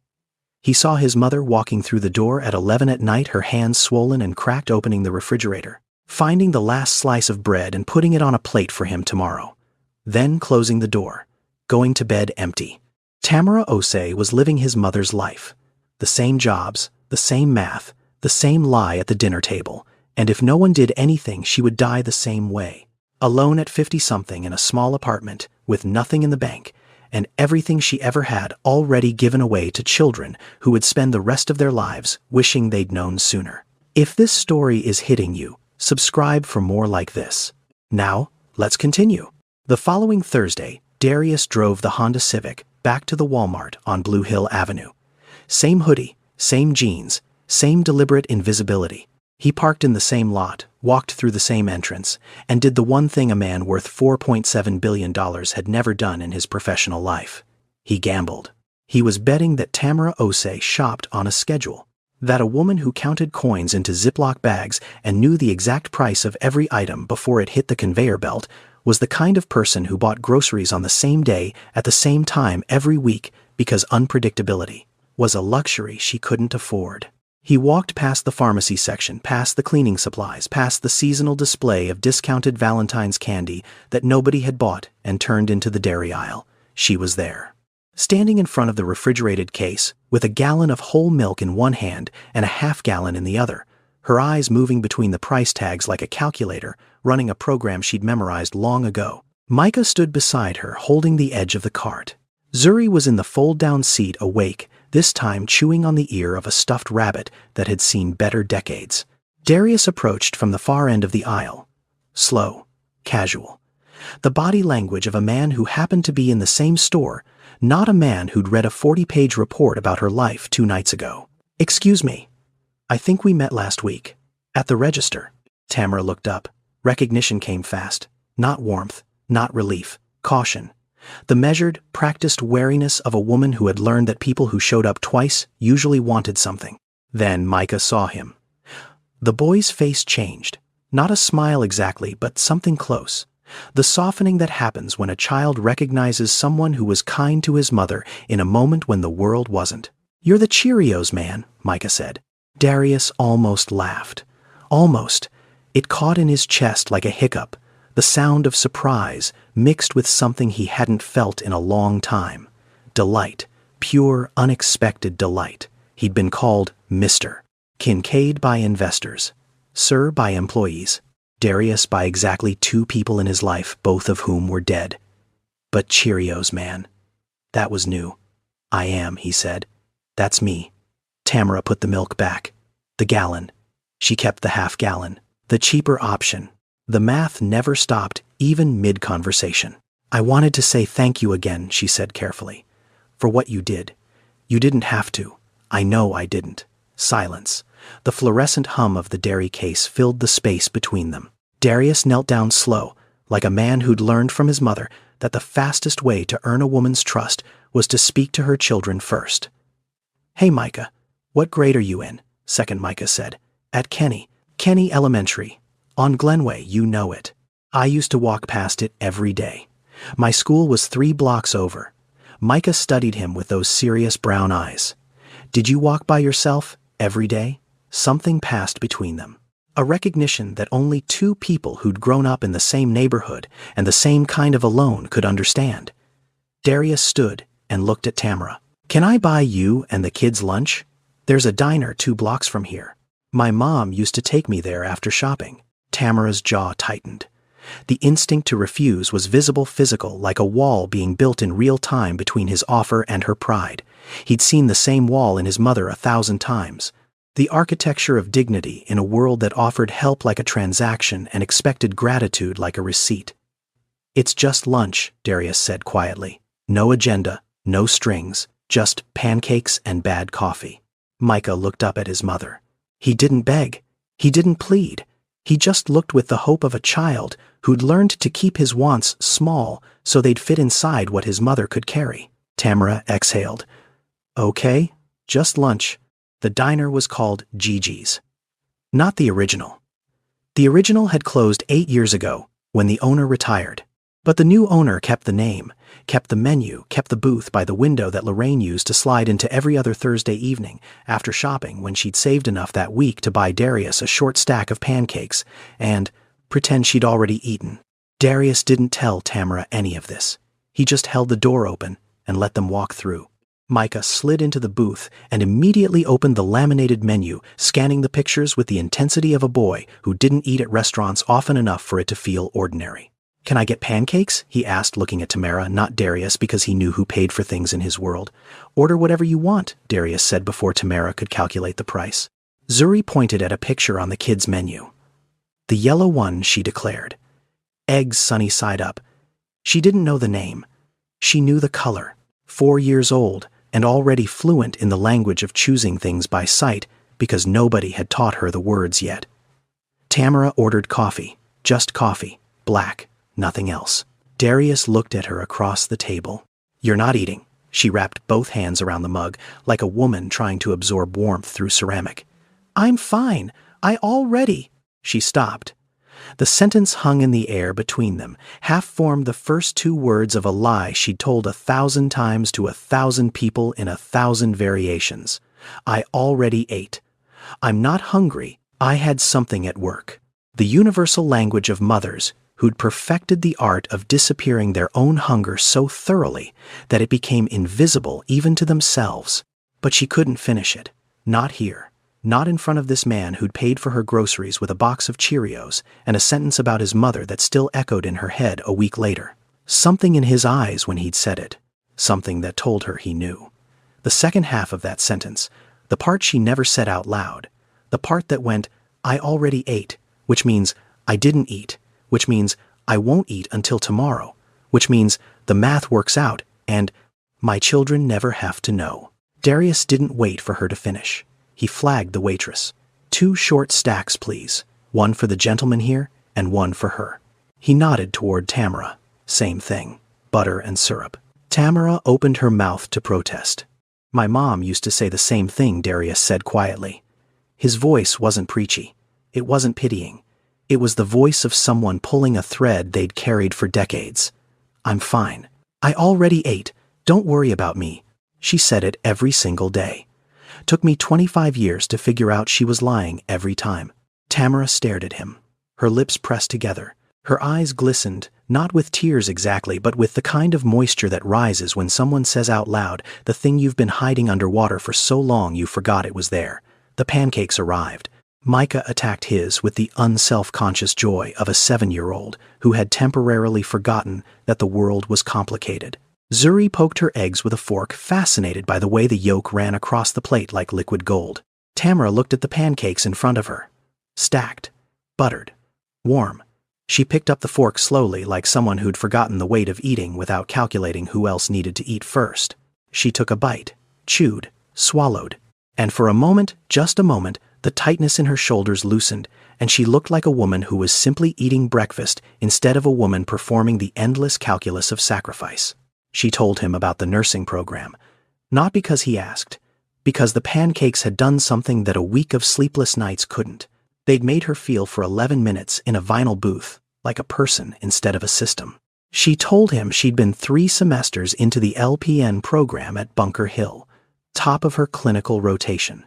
He saw his mother walking through the door at 11 at night, her hands swollen and cracked, opening the refrigerator, finding the last slice of bread and putting it on a plate for him tomorrow. Then closing the door, going to bed empty. Tamara Osei was living his mother's life. The same jobs, the same math, the same lie at the dinner table, and if no one did anything, she would die the same way. Alone at 50-something in a small apartment, with nothing in the bank, and everything she ever had already given away to children who would spend the rest of their lives wishing they'd known sooner. If this story is hitting you, subscribe for more like this. Now, let's continue. The following Thursday, Darius drove the Honda Civic back to the Walmart on Blue Hill Avenue. Same hoodie, same jeans, same deliberate invisibility. He parked in the same lot, walked through the same entrance, and did the one thing a man worth $4.7 billion had never done in his professional life. He gambled. He was betting that Tamara Osei shopped on a schedule, that a woman who counted coins into Ziploc bags and knew the exact price of every item before it hit the conveyor belt was the kind of person who bought groceries on the same day at the same time every week because unpredictability was a luxury she couldn't afford. He walked past the pharmacy section, past the cleaning supplies, past the seasonal display of discounted Valentine's candy that nobody had bought, and turned into the dairy aisle. She was there, standing in front of the refrigerated case with a gallon of whole milk in one hand and a half-gallon in the other, her eyes moving between the price tags like a calculator, running a program she'd memorized long ago. Micah stood beside her, holding the edge of the cart. Zuri was in the fold-down seat, awake, this time chewing on the ear of a stuffed rabbit that had seen better decades. Darius approached from the far end of the aisle. Slow, casual. The body language of a man who happened to be in the same store, not a man who'd read a 40-page report about her life 2 nights ago. "Excuse me. I think we met last week. At the register." Tamara looked up. Recognition came fast. Not warmth, not relief, caution. The measured, practiced wariness of a woman who had learned that people who showed up twice usually wanted something. Then Micah saw him. The boy's face changed. Not a smile exactly, but something close. The softening that happens when a child recognizes someone who was kind to his mother in a moment when the world wasn't. "You're the Cheerios man," Micah said. Darius almost laughed. Almost. It caught in his chest like a hiccup. The sound of surprise mixed with something he hadn't felt in a long time. Delight. Pure, unexpected delight. He'd been called Mr. Kincaid by investors. Sir by employees. Darius by exactly 2 people in his life, both of whom were dead. But Cheerios, man. That was new. "I am," he said. "That's me." Tamara put the milk back. The gallon. She kept the half-gallon. The cheaper option. The math never stopped, even mid-conversation. "I wanted to say thank you again," she said carefully, "for what you did. You didn't have to. I know I didn't." Silence. The fluorescent hum of the dairy case filled the space between them. Darius knelt down slow, like a man who'd learned from his mother that the fastest way to earn a woman's trust was to speak to her children first. "Hey, Micah, what grade are you in?" Second Micah said. "At Kenny Elementary. On Glenway, you know it. I used to walk past it every day. My school was 3 blocks over." Micah studied him with those serious brown eyes. "Did you walk by yourself every day?" Something passed between them. A recognition that only 2 people who'd grown up in the same neighborhood and the same kind of alone could understand. Darius stood and looked at Tamara. "Can I buy you and the kids lunch? There's a diner 2 blocks from here. My mom used to take me there after shopping." Tamara's jaw tightened. The instinct to refuse was physical, like a wall being built in real time between his offer and her pride. He'd seen the same wall in his mother 1,000 times. The architecture of dignity in a world that offered help like a transaction and expected gratitude like a receipt. "It's just lunch," Darius said quietly. "No agenda, no strings, just pancakes and bad coffee." Micah looked up at his mother. He didn't beg. He didn't plead. He just looked with the hope of a child who'd learned to keep his wants small so they'd fit inside what his mother could carry. Tamara exhaled. "Okay, just lunch." The diner was called Gigi's. Not the original. The original had closed 8 years ago, when the owner retired. But the new owner kept the name, kept the menu, kept the booth by the window that Lorraine used to slide into every other Thursday evening after shopping when she'd saved enough that week to buy Darius a short stack of pancakes and pretend she'd already eaten. Darius didn't tell Tamara any of this. He just held the door open and let them walk through. Micah slid into the booth and immediately opened the laminated menu, scanning the pictures with the intensity of a boy who didn't eat at restaurants often enough for it to feel ordinary. "Can I get pancakes?" he asked, looking at Tamara, not Darius, because he knew who paid for things in his world. "Order whatever you want," Darius said before Tamara could calculate the price. Zuri pointed at a picture on the kids' menu. "The yellow one," she declared. "Eggs sunny side up." She didn't know the name. She knew the color. 4 years old and already fluent in the language of choosing things by sight because nobody had taught her the words yet. Tamara ordered coffee, just coffee, black. Nothing else. Darius looked at her across the table. "You're not eating." She wrapped both hands around the mug, like a woman trying to absorb warmth through ceramic. "I'm fine. I already." She stopped. The sentence hung in the air between them, half-formed the first 2 words of a lie she'd told 1,000 times to 1,000 people in 1,000 variations. "I already ate. I'm not hungry. I had something at work." The universal language of mothers who'd perfected the art of disappearing their own hunger so thoroughly that it became invisible even to themselves. But she couldn't finish it. Not here. Not in front of this man who'd paid for her groceries with a box of Cheerios and a sentence about his mother that still echoed in her head a week later. Something in his eyes when he'd said it. Something that told her he knew. The second half of that sentence, the part she never said out loud, the part that went, "I already ate," which means I didn't eat, which means I won't eat until tomorrow, which means the math works out, and my children never have to know. Darius didn't wait for her to finish. He flagged the waitress. "2 short stacks, please. One for the gentleman here, and one for her." He nodded toward Tamara. Same thing. Butter and syrup. Tamara opened her mouth to protest. "My mom used to say the same thing," Darius said quietly. His voice wasn't preachy. It wasn't pitying. It was the voice of someone pulling a thread they'd carried for decades. "I'm fine. I already ate. Don't worry about me." She said it every single day. Took me 25 years to figure out she was lying every time. Tamara stared at him. Her lips pressed together. Her eyes glistened, not with tears exactly, but with the kind of moisture that rises when someone says out loud the thing you've been hiding underwater for so long you forgot it was there. The pancakes arrived. Micah attacked his with the unself-conscious joy of a 7-year-old who had temporarily forgotten that the world was complicated. Zuri poked her eggs with a fork, fascinated by the way the yolk ran across the plate like liquid gold. Tamara looked at the pancakes in front of her. Stacked. Buttered. Warm. She picked up the fork slowly, like someone who'd forgotten the weight of eating without calculating who else needed to eat first. She took a bite, chewed, swallowed, and for a moment, just a moment, The tightness in her shoulders loosened, and she looked like a woman who was simply eating breakfast instead of a woman performing the endless calculus of sacrifice. She told him about the nursing program, not because he asked, because the pancakes had done something that a week of sleepless nights couldn't. They'd made her feel for 11 minutes in a vinyl booth, like a person instead of a system. She told him she'd been 3 semesters into the LPN program at Bunker Hill, top of her clinical rotation.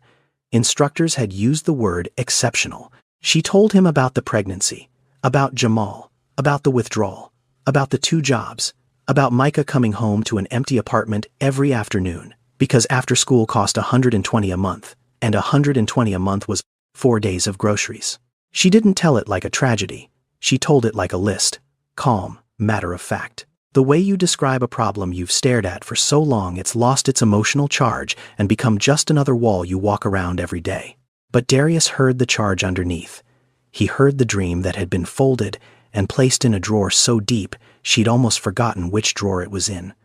Instructors had used the word exceptional. She told him about the pregnancy, about Jamal, about the withdrawal, about the 2 jobs, about Micah coming home to an empty apartment every afternoon, because after school cost $120 a month, and $120 a month was 4 days of groceries. She didn't tell it like a tragedy. She told it like a list, calm, matter of fact. The way you describe a problem you've stared at for so long it's lost its emotional charge and become just another wall you walk around every day. But Darius heard the charge underneath. He heard the dream that had been folded and placed in a drawer so deep she'd almost forgotten which drawer it was in.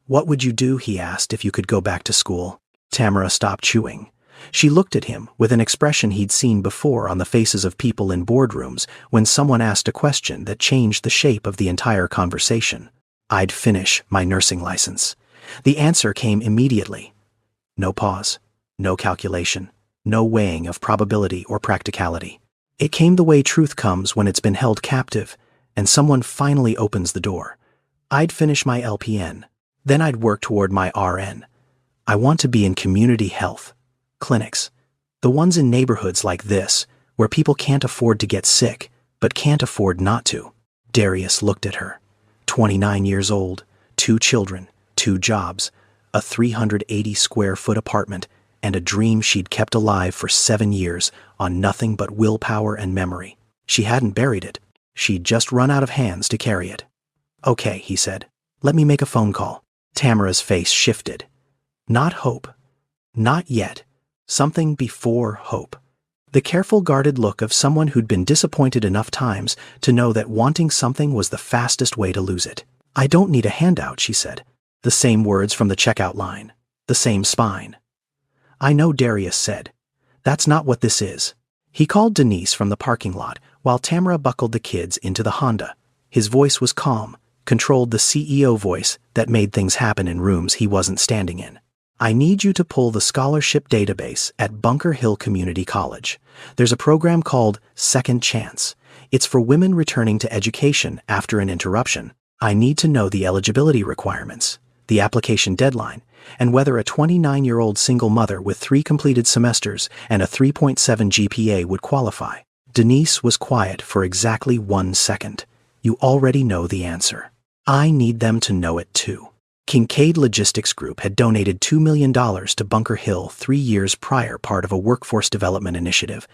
What would you do, he asked, if you could go back to school? Tamara stopped chewing. She looked at him with an expression he'd seen before on the faces of people in boardrooms when someone asked a question that changed the shape of the entire conversation. I'd finish my nursing license. The answer came immediately. No pause, no calculation, no weighing of probability or practicality. It came the way truth comes when it's been held captive, and someone finally opens the door. I'd finish my LPN. Then I'd work toward my RN. I want to be in community health. Clinics. The ones in neighborhoods like this, where people can't afford to get sick, but can't afford not to. Darius looked at her. 29 years old, 2 children, 2 jobs, a 380-square-foot apartment, and a dream she'd kept alive for 7 years on nothing but willpower and memory. She hadn't buried it. She'd just run out of hands to carry it. Okay, he said. Let me make a phone call. Tamara's face shifted. Not hope. Not yet. Something before hope. The careful, guarded look of someone who'd been disappointed enough times to know that wanting something was the fastest way to lose it. I don't need a handout, she said. The same words from the checkout line. The same spine. I know, Darius said. That's not what this is. He called Denise from the parking lot while Tamara buckled the kids into the Honda. His voice was calm, controlled the CEO voice that made things happen in rooms he wasn't standing in. I need you to pull the scholarship database at Bunker Hill Community College. There's a program called Second Chance. It's for women returning to education after an interruption. I need to know the eligibility requirements, the application deadline, and whether a 29-year-old single mother with 3 completed semesters and a 3.7 GPA would qualify. Denise was quiet for exactly 1 second. You already know the answer. I need them to know it too. Kincaid Logistics Group had donated $2 million to Bunker Hill 3 years prior, part of a workforce development initiative.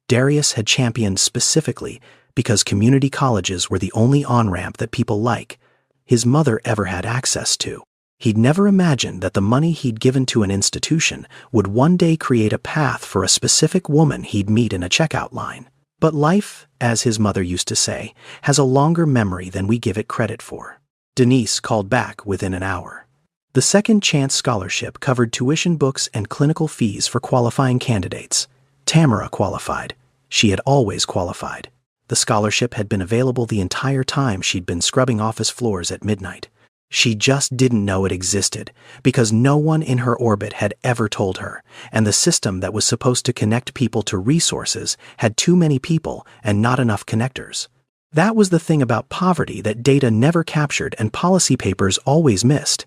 Darius had championed specifically because community colleges were the only on-ramp that people like his mother ever had access to. He'd never imagined that the money he'd given to an institution would one day create a path for a specific woman he'd meet in a checkout line. But life, as his mother used to say, has a longer memory than we give it credit for. Denise called back within an hour. The Second Chance Scholarship covered tuition, books, and clinical fees for qualifying candidates. Tamara qualified. She had always qualified. The scholarship had been available the entire time she'd been scrubbing office floors at midnight. She just didn't know it existed because no one in her orbit had ever told her, and the system that was supposed to connect people to resources had too many people and not enough connectors. That was the thing about poverty that data never captured and policy papers always missed.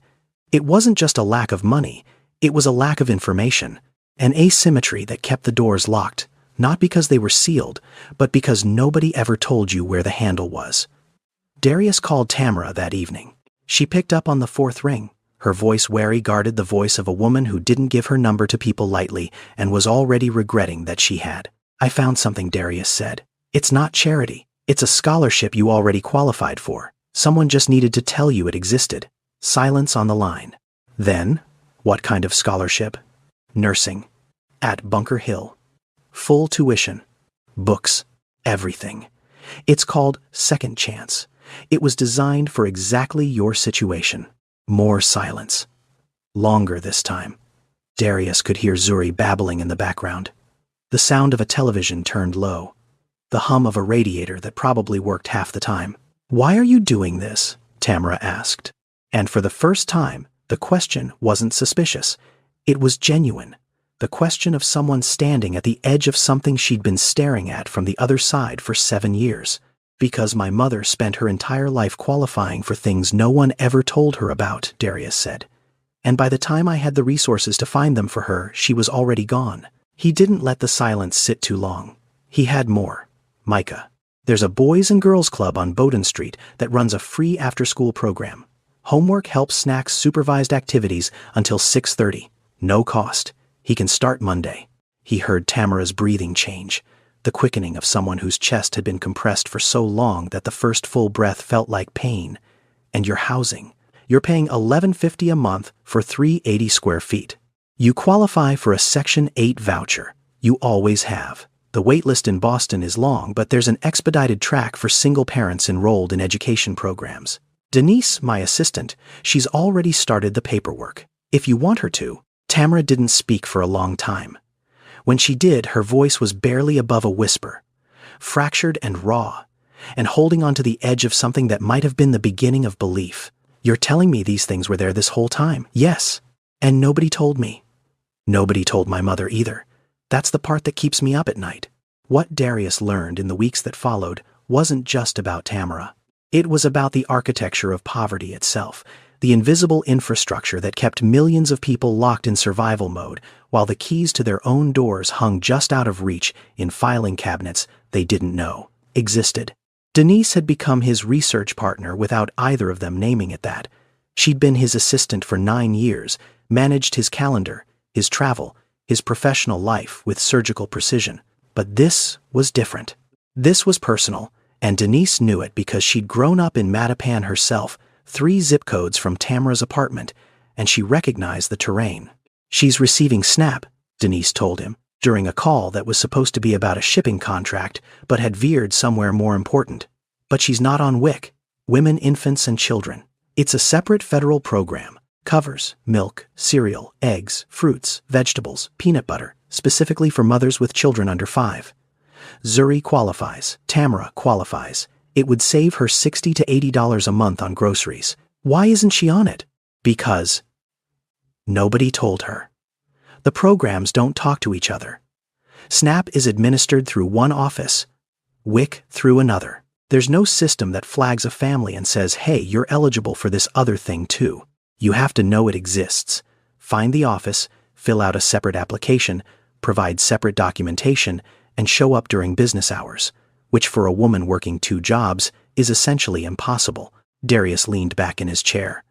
It wasn't just a lack of money, it was a lack of information, an asymmetry that kept the doors locked, not because they were sealed, but because nobody ever told you where the handle was. Darius called Tamara that evening. She picked up on the 4th ring. Her voice wary guarded the voice of a woman who didn't give her number to people lightly and was already regretting that she had. I found something, Darius said. It's not charity. It's a scholarship you already qualified for. Someone just needed to tell you it existed. Silence on the line. Then, what kind of scholarship? Nursing. At Bunker Hill. Full tuition. Books. Everything. It's called Second Chance. It was designed for exactly your situation. More silence. Longer this time. Darius could hear Zuri babbling in the background. The sound of a television turned low. The hum of a radiator that probably worked half the time. "Why are you doing this?" Tamara asked. And for the first time, the question wasn't suspicious. It was genuine. The question of someone standing at the edge of something she'd been staring at from the other side for 7 years. "Because my mother spent her entire life qualifying for things no one ever told her about," Darius said. "And by the time I had the resources to find them for her, she was already gone." He didn't let the silence sit too long. He had more. "Micah, there's a Boys and Girls Club on Bowdoin Street that runs a free after-school program. Homework, help, snacks, supervised activities until 6:30. No cost. He can start Monday." He heard Tamara's breathing change, the quickening of someone whose chest had been compressed for so long that the first full breath felt like pain. "And your housing. You're paying $11.50 a month for 380 square feet. You qualify for a Section 8 voucher. You always have. The waitlist in Boston is long, but there's an expedited track for single parents enrolled in education programs. Denise, my assistant, she's already started the paperwork. If you want her to." Tamara didn't speak for a long time. When she did, her voice was barely above a whisper, fractured and raw, and holding onto the edge of something that might have been the beginning of belief. "You're telling me these things were there this whole time?" "Yes. And nobody told me. Nobody told my mother either. That's the part that keeps me up at night." What Darius learned in the weeks that followed wasn't just about Tamara. It was about the architecture of poverty itself, the invisible infrastructure that kept millions of people locked in survival mode, while the keys to their own doors hung just out of reach in filing cabinets they didn't know existed. Denise had become his research partner without either of them naming it that. She'd been his assistant for 9 years, managed his calendar, his travel, his professional life with surgical precision. But this was different. This was personal, and Denise knew it because she'd grown up in Mattapan herself, 3 zip codes from Tamara's apartment, and she recognized the terrain. "She's receiving SNAP," Denise told him, during a call that was supposed to be about a shipping contract, but had veered somewhere more important. "But she's not on WIC, Women, Infants, and Children. It's a separate federal program. Covers milk, cereal, eggs, fruits, vegetables, peanut butter, specifically for mothers with children under 5. Zuri qualifies. Tamara qualifies. It would save her $60 to $80 a month on groceries. Why isn't she on it? Because nobody told her. The programs don't talk to each other. SNAP is administered through one office, WIC through another. There's no system that flags a family and says, "Hey, you're eligible for this other thing too." You have to know it exists. Find the office, fill out a separate application, provide separate documentation, and show up during business hours, which for a woman working 2 jobs is essentially impossible. Darius leaned back in his chair.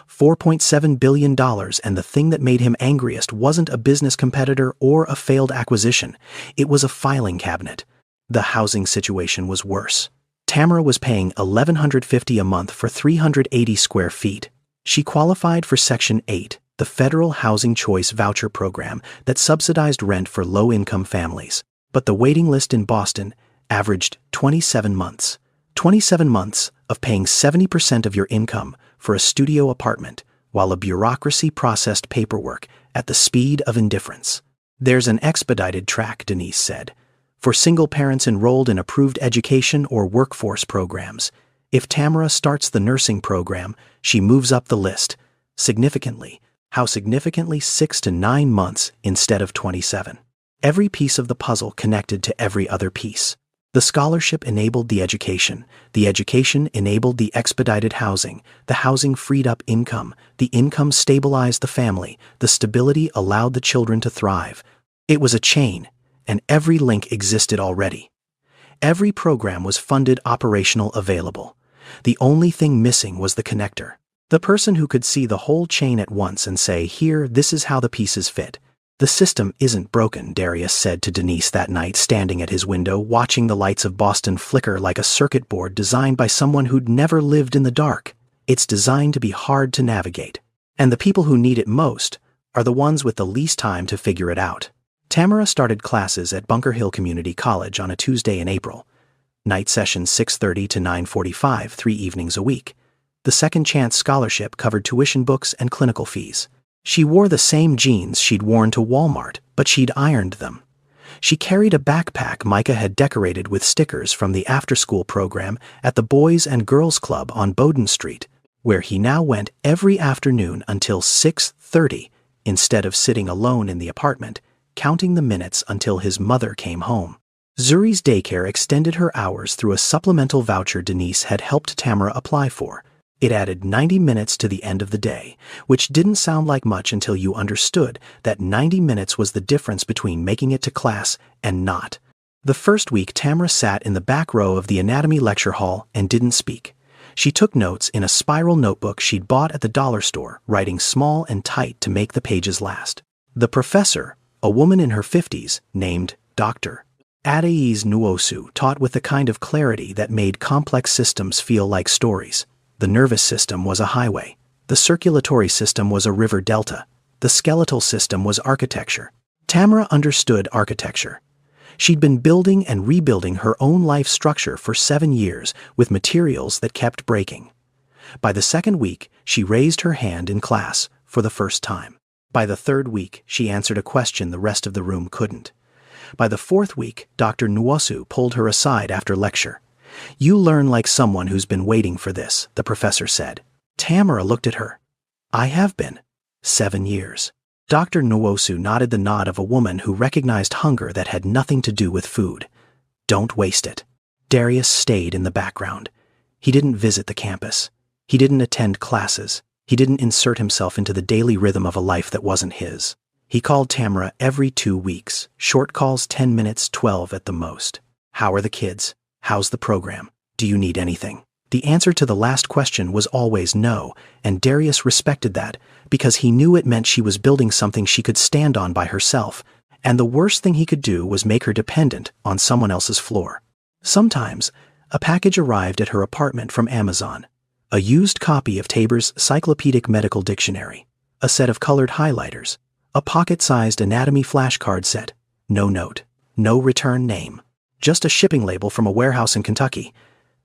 $4.7 billion, and the thing that made him angriest wasn't a business competitor or a failed acquisition. It was a filing cabinet. The housing situation was worse. Tamara was paying $1,150 a month for 380 square feet. She qualified for Section 8, the federal housing choice voucher program that subsidized rent for low-income families. But the waiting list in Boston averaged 27 months. 27 months of paying 70% of your income for a studio apartment, while a bureaucracy processed paperwork at the speed of indifference. "There's an expedited track," Denise said, "for single parents enrolled in approved education or workforce programs. If Tamara starts the nursing program, she moves up the list. Significantly. How significantly? 6 to 9 months instead of 27. Every piece of the puzzle connected to every other piece. The scholarship enabled the education enabled the expedited housing, the housing freed up income, the income stabilized the family, the stability allowed the children to thrive. It was a chain, and every link existed already. Every program was funded, operational, available. The only thing missing was the connector. The person who could see the whole chain at once and say, "Here, this is how the pieces fit." "The system isn't broken," Darius said to Denise that night, standing at his window, watching the lights of Boston flicker like a circuit board designed by someone who'd never lived in the dark. "It's designed to be hard to navigate. And the people who need it most are the ones with the least time to figure it out." Tamara started classes at Bunker Hill Community College on a Tuesday in April. Night sessions 6:30 to 9:45, 3 evenings a week. The Second Chance Scholarship covered tuition, books, and clinical fees. She wore the same jeans she'd worn to Walmart, but she'd ironed them. She carried a backpack Micah had decorated with stickers from the after-school program at the Boys and Girls Club on Bowden Street, where he now went every afternoon until 6:30, instead of sitting alone in the apartment, counting the minutes until his mother came home. Zuri's daycare extended her hours through a supplemental voucher Denise had helped Tamara apply for. It added 90 minutes to the end of the day, which didn't sound like much until you understood that 90 minutes was the difference between making it to class and not. The first week, Tamara sat in the back row of the anatomy lecture hall and didn't speak. She took notes in a spiral notebook she'd bought at the dollar store, writing small and tight to make the pages last. The professor, a woman in her 50s, named Dr. Adais Nwosu, taught with the kind of clarity that made complex systems feel like stories. The nervous system was a highway. The circulatory system was a river delta. The skeletal system was architecture. Tamara understood architecture. She'd been building and rebuilding her own life structure for 7 years with materials that kept breaking. By the second week, she raised her hand in class for the first time. By the third week, she answered a question the rest of the room couldn't. By the fourth week, Dr. Nwosu pulled her aside after lecture. "You learn like someone who's been waiting for this," the professor said. Tamara looked at her. "I have been. 7 years." Dr. Nwosu nodded the nod of a woman who recognized hunger that had nothing to do with food. "Don't waste it." Darius stayed in the background. He didn't visit the campus. He didn't attend classes. He didn't insert himself into the daily rhythm of a life that wasn't his. He called Tamara every 2 weeks, short calls 10 minutes, 12 at the most. "How are the kids? How's the program? Do you need anything?" The answer to the last question was always no, and Darius respected that because he knew it meant she was building something she could stand on by herself, and the worst thing he could do was make her dependent on someone else's floor. Sometimes, a package arrived at her apartment from Amazon. A used copy of Tabor's Cyclopedic Medical Dictionary, a set of colored highlighters, a pocket-sized anatomy flashcard set, no note, no return name, just a shipping label from a warehouse in Kentucky.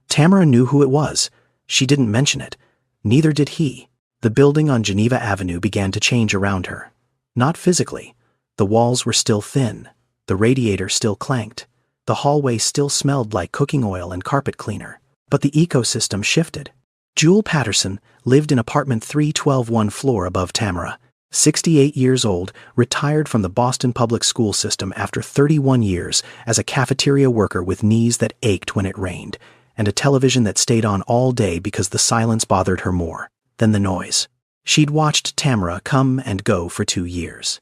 Tamara knew who it was. She didn't mention it. Neither did he. The building on Geneva Avenue began to change around her. Not physically. The walls were still thin. The radiator still clanked. The hallway still smelled like cooking oil and carpet cleaner. But the ecosystem shifted. Jewel Patterson lived in apartment 312, one floor above Tamara. 68 years old, retired from the Boston public school system after 31 years as a cafeteria worker with knees that ached when it rained, and a television that stayed on all day because the silence bothered her more than the noise. She'd watched Tamara come and go for 2 years.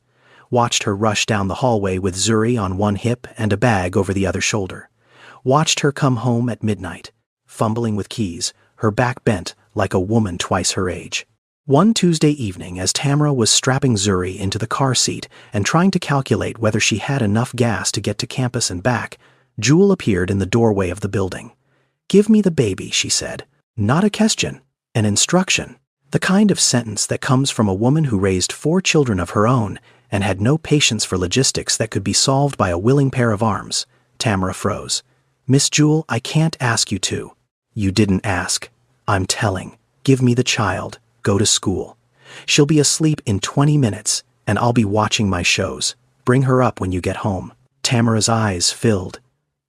Watched her rush down the hallway with Zuri on one hip and a bag over the other shoulder. Watched her come home at midnight, fumbling with keys, her back bent like a woman twice her age. One Tuesday evening, as Tamara was strapping Zuri into the car seat and trying to calculate whether she had enough gas to get to campus and back, Jewel appeared in the doorway of the building. "Give me the baby," she said. Not a question, an instruction. The kind of sentence that comes from a woman who raised 4 children of her own and had no patience for logistics that could be solved by a willing pair of arms. Tamara froze. "Miss Jewel, I can't ask you to." "You didn't ask. I'm telling. Give me the child. Go to school. She'll be asleep in 20 minutes, and I'll be watching my shows. Bring her up when you get home." Tamara's eyes filled.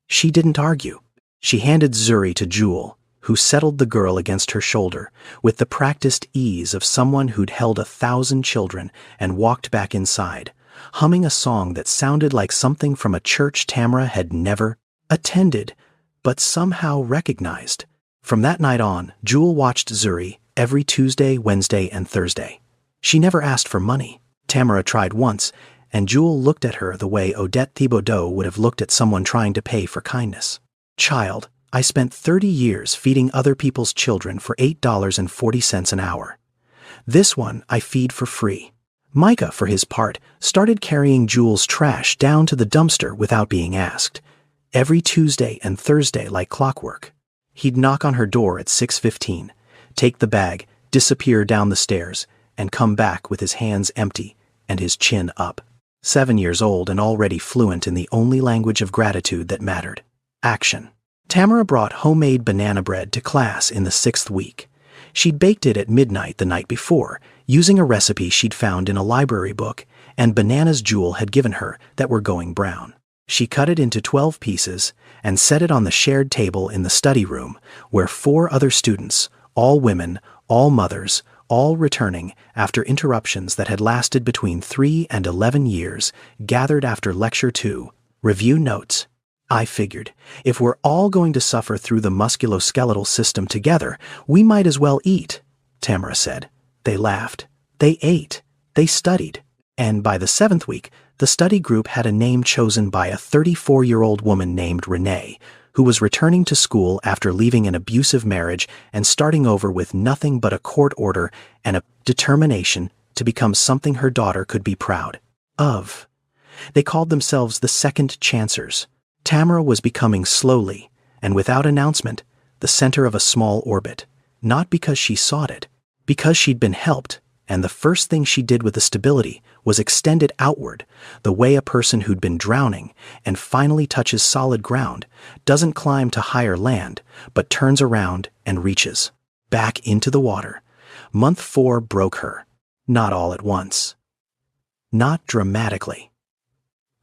She didn't argue. She handed Zuri to Jewel, who settled the girl against her shoulder with the practiced ease of someone who'd held 1,000 children and walked back inside, humming a song that sounded like something from a church Tamara had never attended, but somehow recognized. From that night on, Jewel watched Zuri every Tuesday, Wednesday, and Thursday. She never asked for money. Tamara tried once, and Jewel looked at her the way Odette Thibodeau would have looked at someone trying to pay for kindness. "Child, I spent 30 years feeding other people's children for $8.40 an hour. This one I feed for free." Micah, for his part, started carrying Jewel's trash down to the dumpster without being asked. Every Tuesday and Thursday like clockwork. He'd knock on her door at 6:15, take the bag, disappear down the stairs, and come back with his hands empty and his chin up. 7 years old and already fluent in the only language of gratitude that mattered: action. Tamara brought homemade banana bread to class in the 6th week. She'd baked it at midnight the night before, using a recipe she'd found in a library book, and bananas Jewel had given her that were going brown. She cut it into 12 pieces and set it on the shared table in the study room, where 4 other students, all women, all mothers, all returning after interruptions that had lasted between 3 and 11 years, gathered after Lecture 2, Review Notes. I figured, if we're all going to suffer through the musculoskeletal system together, we might as well eat, Tamara said. They laughed. They ate. They studied. And by the 7th week, the study group had a name chosen by a 34-year-old woman named Renee, who was returning to school after leaving an abusive marriage and starting over with nothing but a court order and a determination to become something her daughter could be proud of. They called themselves the Second Chancers. Tamara was becoming slowly, and without announcement, the center of a small orbit, not because she sought it, because she'd been helped, and the first thing she did with the stability was extend it outward, the way a person who'd been drowning and finally touches solid ground, doesn't climb to higher land, but turns around and reaches back into the water. Month 4 broke her. Not all at once. Not dramatically.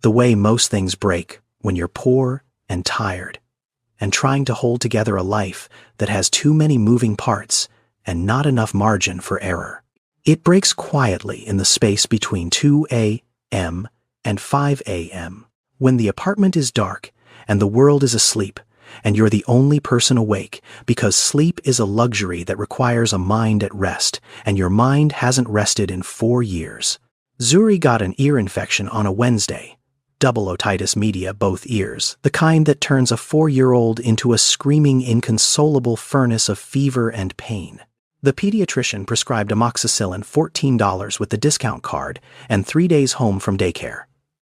The way most things break when you're poor and tired and trying to hold together a life that has too many moving parts and not enough margin for error. It breaks quietly in the space between 2 a.m. and 5 a.m. when the apartment is dark and the world is asleep and you're the only person awake because sleep is a luxury that requires a mind at rest and your mind hasn't rested in 4 years. Zuri got an ear infection on a Wednesday. Double otitis media both ears, the kind that turns a 4-year-old into a screaming, inconsolable furnace of fever and pain. The pediatrician prescribed amoxicillin $14 with the discount card and 3 days home from daycare.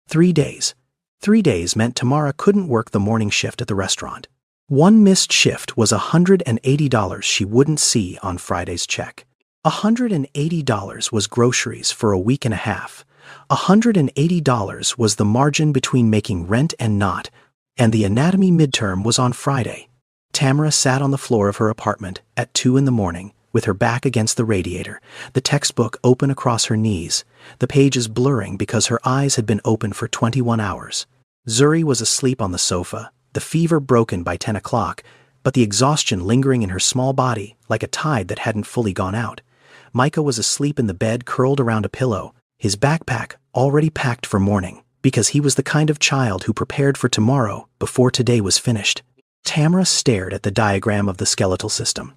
3 days. 3 days meant Tamara couldn't work the morning shift at the restaurant. One missed shift was $180 she wouldn't see on Friday's check. $180 was groceries for a week and a half. $180 was the margin between making rent and not, and the anatomy midterm was on Friday. Tamara sat on the floor of her apartment at 2 in the morning, with her back against the radiator, the textbook open across her knees, the pages blurring because her eyes had been open for 21 hours. Zuri was asleep on the sofa, the fever broken by 10 o'clock, but the exhaustion lingering in her small body like a tide that hadn't fully gone out. Micah was asleep in the bed curled around a pillow, his backpack already packed for morning, because he was the kind of child who prepared for tomorrow before today was finished. Tamara stared at the diagram of the skeletal system.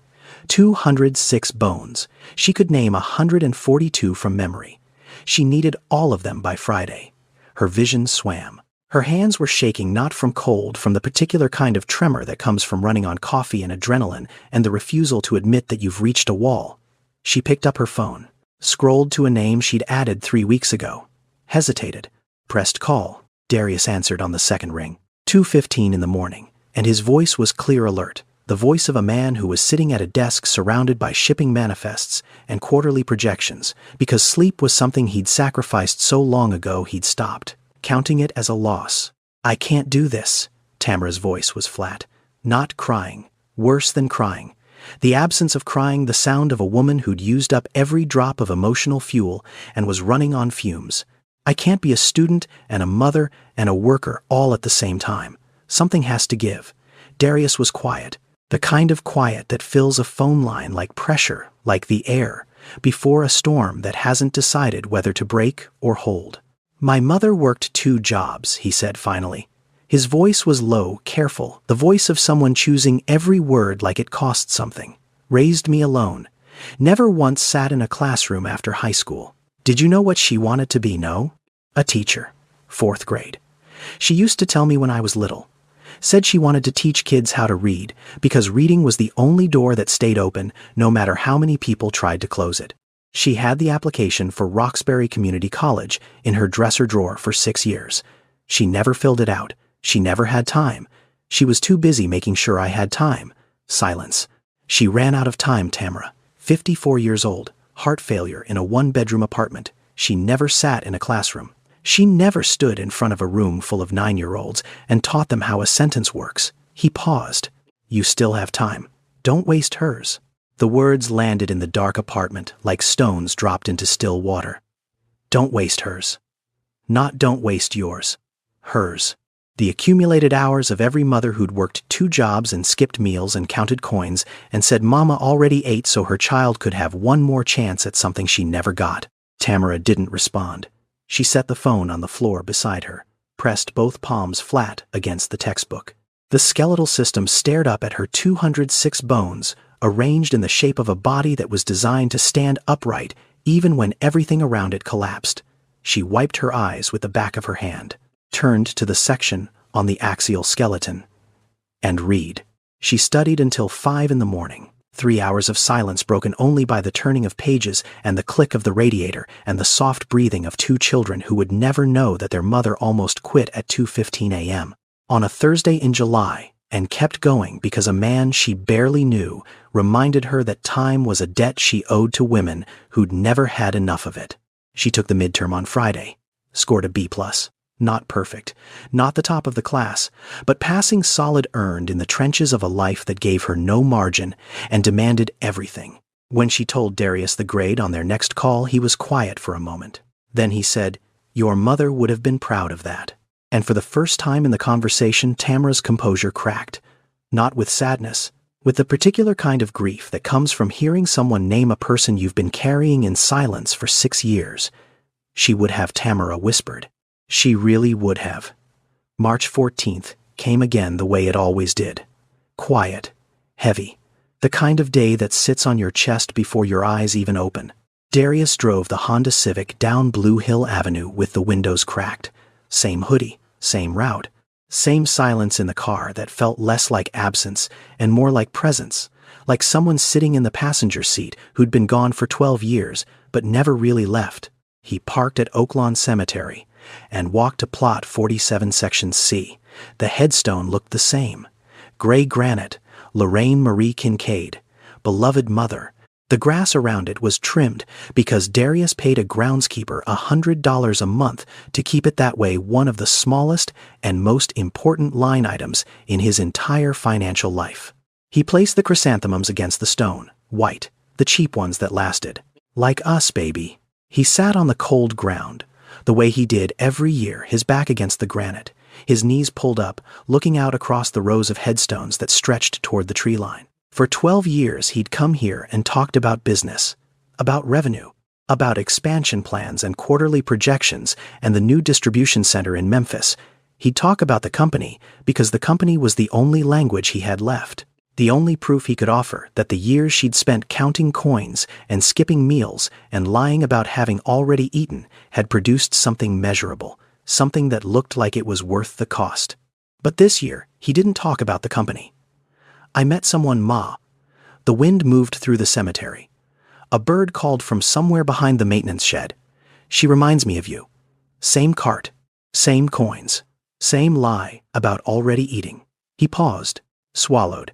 206 bones. She could name 142 from memory. She needed all of them by Friday. Her vision swam. Her hands were shaking not from cold, from the particular kind of tremor that comes from running on coffee and adrenaline and the refusal to admit that you've reached a wall. She picked up her phone, scrolled to a name she'd added 3 weeks ago, hesitated, pressed call. Darius answered on the second ring. 2:15 in the morning, and his voice was clear alert, the voice of a man who was sitting at a desk surrounded by shipping manifests and quarterly projections, because sleep was something he'd sacrificed so long ago he'd stopped, counting it as a loss. "I can't do this." Tamara's voice was flat. Not crying. Worse than crying. The absence of crying, the sound of a woman who'd used up every drop of emotional fuel and was running on fumes. "I can't be a student and a mother and a worker all at the same time. Something has to give." Darius was quiet, the kind of quiet that fills a phone line like pressure, like the air, before a storm that hasn't decided whether to break or hold. "My mother worked 2 jobs, he said finally. His voice was low, careful, the voice of someone choosing every word like it cost something. "Raised me alone. Never once sat in a classroom after high school. Did you know what she wanted to be? No? A teacher. 4th grade. She used to tell me when I was little. Said she wanted to teach kids how to read, because reading was the only door that stayed open, no matter how many people tried to close it. She had the application for Roxbury Community College in her dresser drawer for 6 years. She never filled it out. She never had time. She was too busy making sure I had time." Silence. "She ran out of time, Tamara. 54 years old, heart failure in a 1-bedroom apartment. She never sat in a classroom. She never stood in front of a room full of 9-year-olds and taught them how a sentence works." He paused. "You still have time. Don't waste hers." The words landed in the dark apartment like stones dropped into still water. Don't waste hers. Not don't waste yours. Hers. The accumulated hours of every mother who'd worked 2 jobs and skipped meals and counted coins and said Mama already ate so her child could have one more chance at something she never got. Tamara didn't respond. She set the phone on the floor beside her, pressed both palms flat against the textbook. The skeletal system stared up at her 206 bones, arranged in the shape of a body that was designed to stand upright even when everything around it collapsed. She wiped her eyes with the back of her hand, turned to the section on the axial skeleton, and read. She studied until 5 in the morning. 3 hours of silence broken only by the turning of pages and the click of the radiator and the soft breathing of 2 children who would never know that their mother almost quit at 2:15 a.m. on a Thursday in July, and kept going because a man she barely knew reminded her that time was a debt she owed to women who'd never had enough of it. She took the midterm on Friday, scored a B+. Not perfect, not the top of the class, but passing solid earned in the trenches of a life that gave her no margin and demanded everything. When she told Darius the grade on their next call, he was quiet for a moment. Then he said, "Your mother would have been proud of that." And for the first time in the conversation, Tamara's composure cracked. Not with sadness, with the particular kind of grief that comes from hearing someone name a person you've been carrying in silence for 6 years. She would have, Tamara whispered. She really would have. March 14th came again the way it always did. Quiet, heavy, the kind of day that sits on your chest before your eyes even open. Darius drove the Honda Civic down Blue Hill Avenue with the windows cracked. Same hoodie, same route, same silence in the car that felt less like absence and more like presence, like someone sitting in the passenger seat who'd been gone for 12 years but never really left. He parked at Oaklawn Cemetery and walked to Plot 47 Section C. The headstone looked the same. Gray granite, Lorraine Marie Kincaid, beloved mother. The grass around it was trimmed because Darius paid a groundskeeper $100 a month to keep it that way, one of the smallest and most important line items in his entire financial life. He placed the chrysanthemums against the stone, white, the cheap ones that lasted. Like us, baby. He sat on the cold ground, the way he did every year, his back against the granite, his knees pulled up, looking out across the rows of headstones that stretched toward the tree line. For 12 years he'd come here and talked about business, about revenue, about expansion plans and quarterly projections and the new distribution center in Memphis. He'd talk about the company because the company was the only language he had left. The only proof he could offer that the years she'd spent counting coins and skipping meals and lying about having already eaten had produced something measurable, something that looked like it was worth the cost. But this year, he didn't talk about the company. I met someone, Ma. The wind moved through the cemetery. A bird called from somewhere behind the maintenance shed. She reminds me of you. Same cart, same coins, same lie about already eating. He paused, swallowed.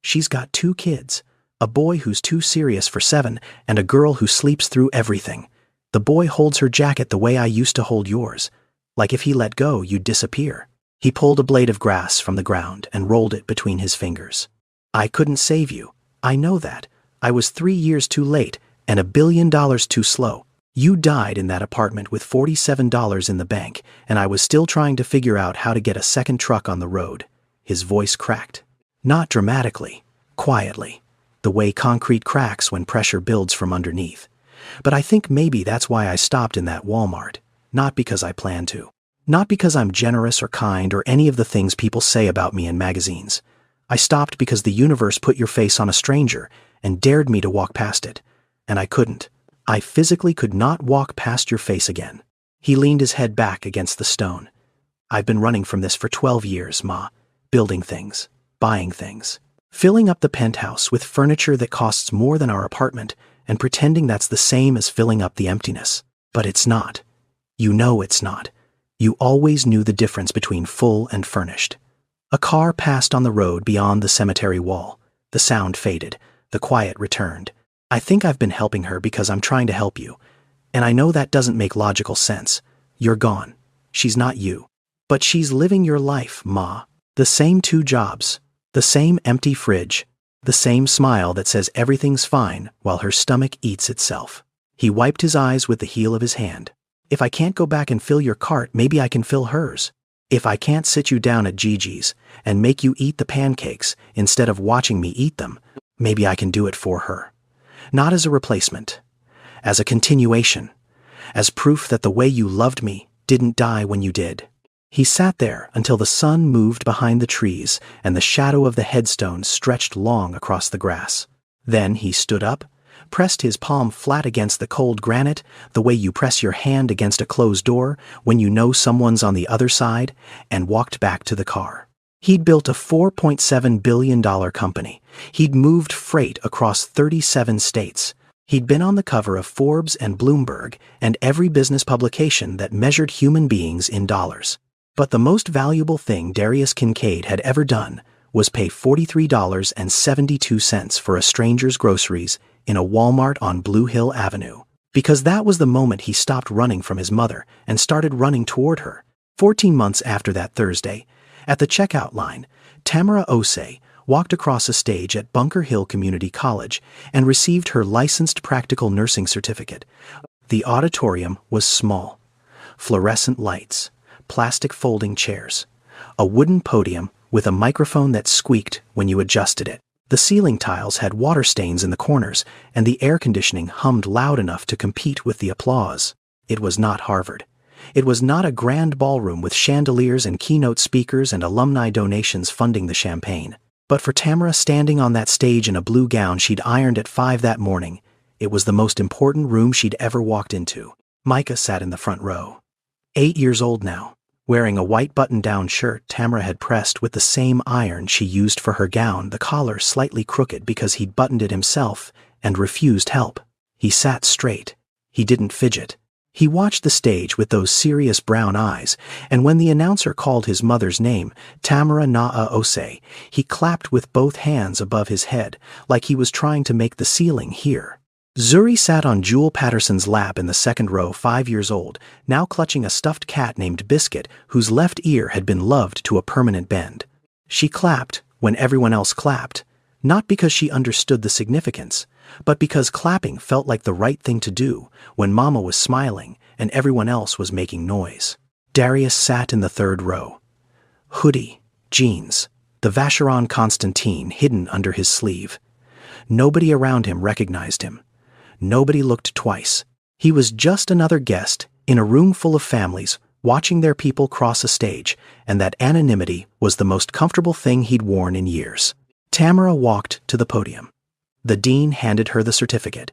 She's got 2 kids, a boy who's too serious for 7 and a girl who sleeps through everything. The boy holds her jacket the way I used to hold yours. Like if he let go, you'd disappear. He pulled a blade of grass from the ground and rolled it between his fingers. I couldn't save you. I know that. I was 3 years too late and $1 billion too slow. You died in that apartment with $47 in the bank, and I was still trying to figure out how to get a second truck on the road. His voice cracked. Not dramatically, quietly, the way concrete cracks when pressure builds from underneath. But I think maybe that's why I stopped in that Walmart. Not because I planned to. Not because I'm generous or kind or any of the things people say about me in magazines. I stopped because the universe put your face on a stranger and dared me to walk past it. And I couldn't. I physically could not walk past your face again. He leaned his head back against the stone. I've been running from this for 12 years, Ma. Building things. Buying things, filling up the penthouse with furniture that costs more than our apartment and pretending that's the same as filling up the emptiness. But it's not. You know it's not. You always knew the difference between full and furnished. A car passed on the road beyond the cemetery wall. The sound faded. The quiet returned. I think I've been helping her because I'm trying to help you. And I know that doesn't make logical sense. You're gone. She's not you. But she's living your life, Ma. The same 2 jobs. The same empty fridge, the same smile that says everything's fine while her stomach eats itself. He wiped his eyes with the heel of his hand. If I can't go back and fill your cart, maybe I can fill hers. If I can't sit you down at Gigi's and make you eat the pancakes instead of watching me eat them, maybe I can do it for her. Not as a replacement, as a continuation, as proof that the way you loved me didn't die when you did. He sat there until the sun moved behind the trees and the shadow of the headstone stretched long across the grass. Then he stood up, pressed his palm flat against the cold granite, the way you press your hand against a closed door when you know someone's on the other side, and walked back to the car. He'd built a $4.7 billion company. He'd moved freight across 37 states. He'd been on the cover of Forbes and Bloomberg and every business publication that measured human beings in dollars. But the most valuable thing Darius Kincaid had ever done was pay $43.72 for a stranger's groceries in a Walmart on Blue Hill Avenue. Because that was the moment he stopped running from his mother and started running toward her. 14 months after that Thursday, at the checkout line, Tamara Osei walked across a stage at Bunker Hill Community College and received her licensed practical nursing certificate. The auditorium was small. Fluorescent lights, plastic folding chairs, a wooden podium with a microphone that squeaked when you adjusted it. The ceiling tiles had water stains in the corners, and the air conditioning hummed loud enough to compete with the applause. It was not Harvard. It was not a grand ballroom with chandeliers and keynote speakers and alumni donations funding the champagne. But for Tamara standing on that stage in a blue gown she'd ironed at 5 that morning, it was the most important room she'd ever walked into. Micah sat in the front row. 8 years old now, wearing a white button-down shirt Tamara had pressed with the same iron she used for her gown, the collar slightly crooked because he'd buttoned it himself and refused help. He sat straight. He didn't fidget. He watched the stage with those serious brown eyes, and when the announcer called his mother's name, Tamara Naa Osei, he clapped with both hands above his head, like he was trying to make the ceiling hear. Zuri sat on Jewel Patterson's lap in the second row, 5 years old, now clutching a stuffed cat named Biscuit, whose left ear had been loved to a permanent bend. She clapped when everyone else clapped, not because she understood the significance, but because clapping felt like the right thing to do when Mama was smiling and everyone else was making noise. Darius sat in the third row. Hoodie, jeans, the Vacheron Constantine hidden under his sleeve. Nobody around him recognized him. Nobody looked twice. He was just another guest in a room full of families watching their people cross a stage, and that anonymity was the most comfortable thing he'd worn in years. Tamara walked to the podium. The dean handed her the certificate.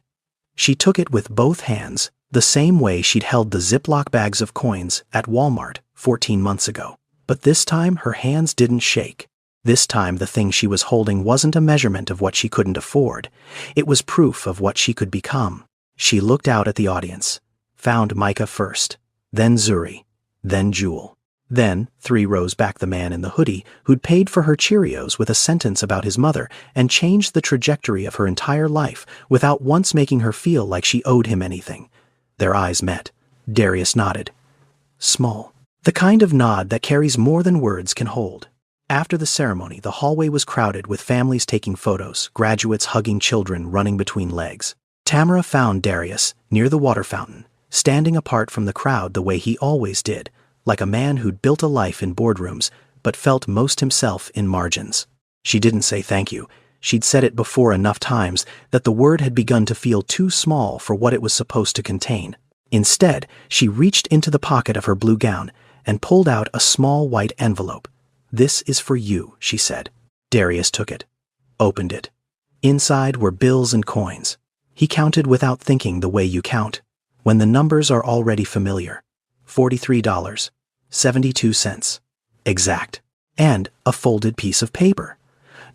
She took it with both hands, the same way she'd held the Ziploc bags of coins at Walmart 14 months ago. But this time her hands didn't shake. This time the thing she was holding wasn't a measurement of what she couldn't afford. It was proof of what she could become. She looked out at the audience, found Micah first, then Zuri, then Jewel. Then, 3 rows back, the man in the hoodie who'd paid for her Cheerios with a sentence about his mother and changed the trajectory of her entire life without once making her feel like she owed him anything. Their eyes met. Darius nodded. Small. The kind of nod that carries more than words can hold. After the ceremony, the hallway was crowded with families taking photos, graduates hugging children running between legs. Tamara found Darius near the water fountain, standing apart from the crowd the way he always did, like a man who'd built a life in boardrooms but felt most himself in margins. She didn't say thank you. She'd said it before enough times that the word had begun to feel too small for what it was supposed to contain. Instead, she reached into the pocket of her blue gown and pulled out a small white envelope. "This is for you," she said. Darius took it, opened it. Inside were bills and coins. He counted without thinking the way you count, when the numbers are already familiar. $43.72. Exact. And a folded piece of paper.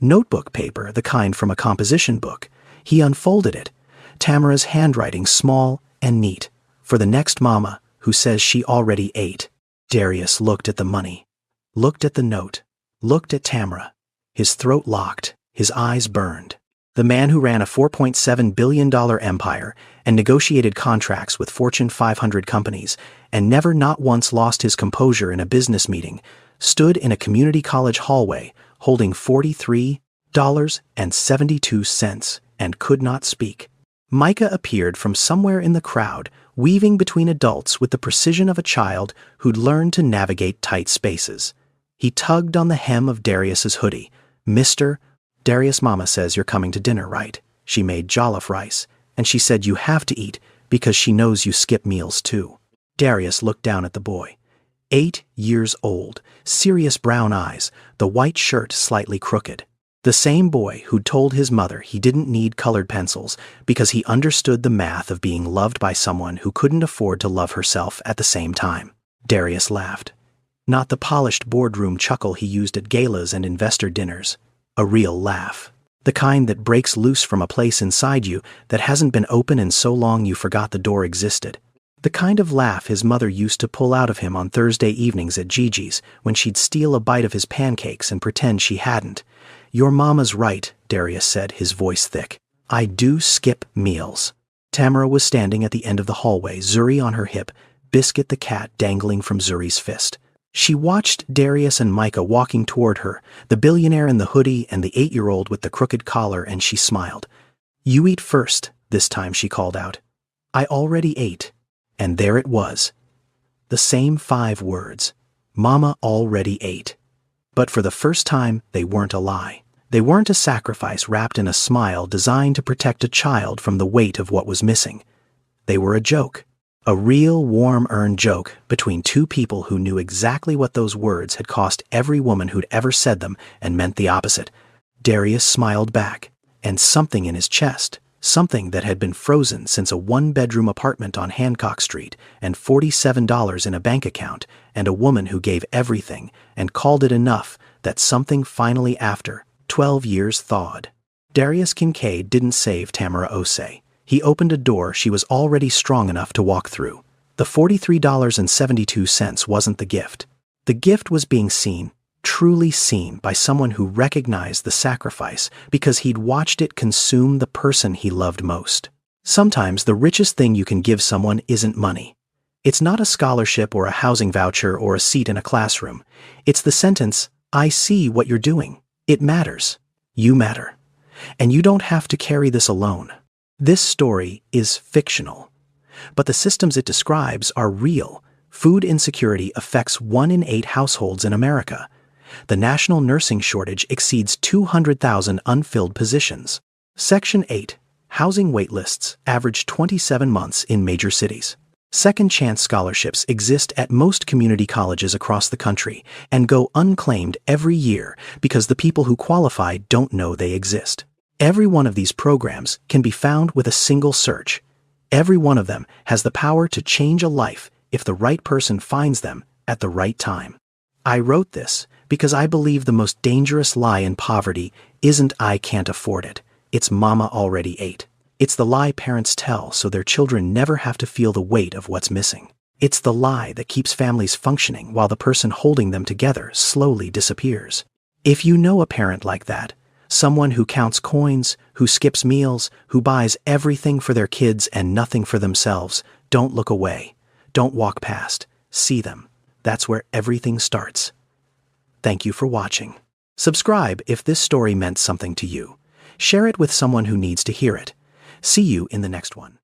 Notebook paper, the kind from a composition book. He unfolded it. Tamara's handwriting small and neat. For the next mama who says she already ate. Darius looked at the money. Looked at the note, looked at Tamara. His throat locked, his eyes burned. The man who ran a $4.7 billion empire and negotiated contracts with Fortune 500 companies and never not once lost his composure in a business meeting, stood in a community college hallway holding $43.72 and could not speak. Micah appeared from somewhere in the crowd, weaving between adults with the precision of a child who'd learned to navigate tight spaces. He tugged on the hem of Darius's hoodie. "Mr. Darius, Mama says you're coming to dinner, right? She made jollof rice, and she said you have to eat because she knows you skip meals too." Darius looked down at the boy. 8 years old, serious brown eyes, the white shirt slightly crooked. The same boy who'd told his mother he didn't need colored pencils because he understood the math of being loved by someone who couldn't afford to love herself at the same time. Darius laughed. Not the polished boardroom chuckle he used at galas and investor dinners. A real laugh. The kind that breaks loose from a place inside you that hasn't been open in so long you forgot the door existed. The kind of laugh his mother used to pull out of him on Thursday evenings at Gigi's when she'd steal a bite of his pancakes and pretend she hadn't. "Your mama's right," Darius said, his voice thick. "I do skip meals." Tamara was standing at the end of the hallway, Zuri on her hip, Biscuit the cat dangling from Zuri's fist. She watched Darius and Micah walking toward her, the billionaire in the hoodie and the 8-year-old with the crooked collar, and she smiled. "You eat first," this time she called out. "I already ate." And there it was. The same 5 words. Mama already ate. But for the first time, they weren't a lie. They weren't a sacrifice wrapped in a smile designed to protect a child from the weight of what was missing. They were a joke. A real, warm-earned joke between 2 people who knew exactly what those words had cost every woman who'd ever said them and meant the opposite. Darius smiled back, and something in his chest, something that had been frozen since a 1-bedroom apartment on Hancock Street and $47 in a bank account and a woman who gave everything and called it enough, that something finally after 12 years thawed. Darius Kincaid didn't save Tamara Osei. He opened a door she was already strong enough to walk through. The $43.72 wasn't the gift. The gift was being seen, truly seen, by someone who recognized the sacrifice because he'd watched it consume the person he loved most. Sometimes the richest thing you can give someone isn't money. It's not a scholarship or a housing voucher or a seat in a classroom. It's the sentence, "I see what you're doing. It matters. You matter. And you don't have to carry this alone." This story is fictional, but the systems it describes are real. Food insecurity affects 1 in 8 households in America. The national nursing shortage exceeds 200,000 unfilled positions. Section 8. Housing waitlists average 27 months in major cities. Second chance scholarships exist at most community colleges across the country and go unclaimed every year because the people who qualify don't know they exist. Every one of these programs can be found with a single search. Every one of them has the power to change a life if the right person finds them at the right time. I wrote this because I believe the most dangerous lie in poverty isn't "I can't afford it." It's "Mama already ate." It's the lie parents tell so their children never have to feel the weight of what's missing. It's the lie that keeps families functioning while the person holding them together slowly disappears. If you know a parent like that, someone who counts coins, who skips meals, who buys everything for their kids and nothing for themselves, don't look away. Don't walk past. See them. That's where everything starts. Thank you for watching. Subscribe if this story meant something to you. Share it with someone who needs to hear it. See you in the next one.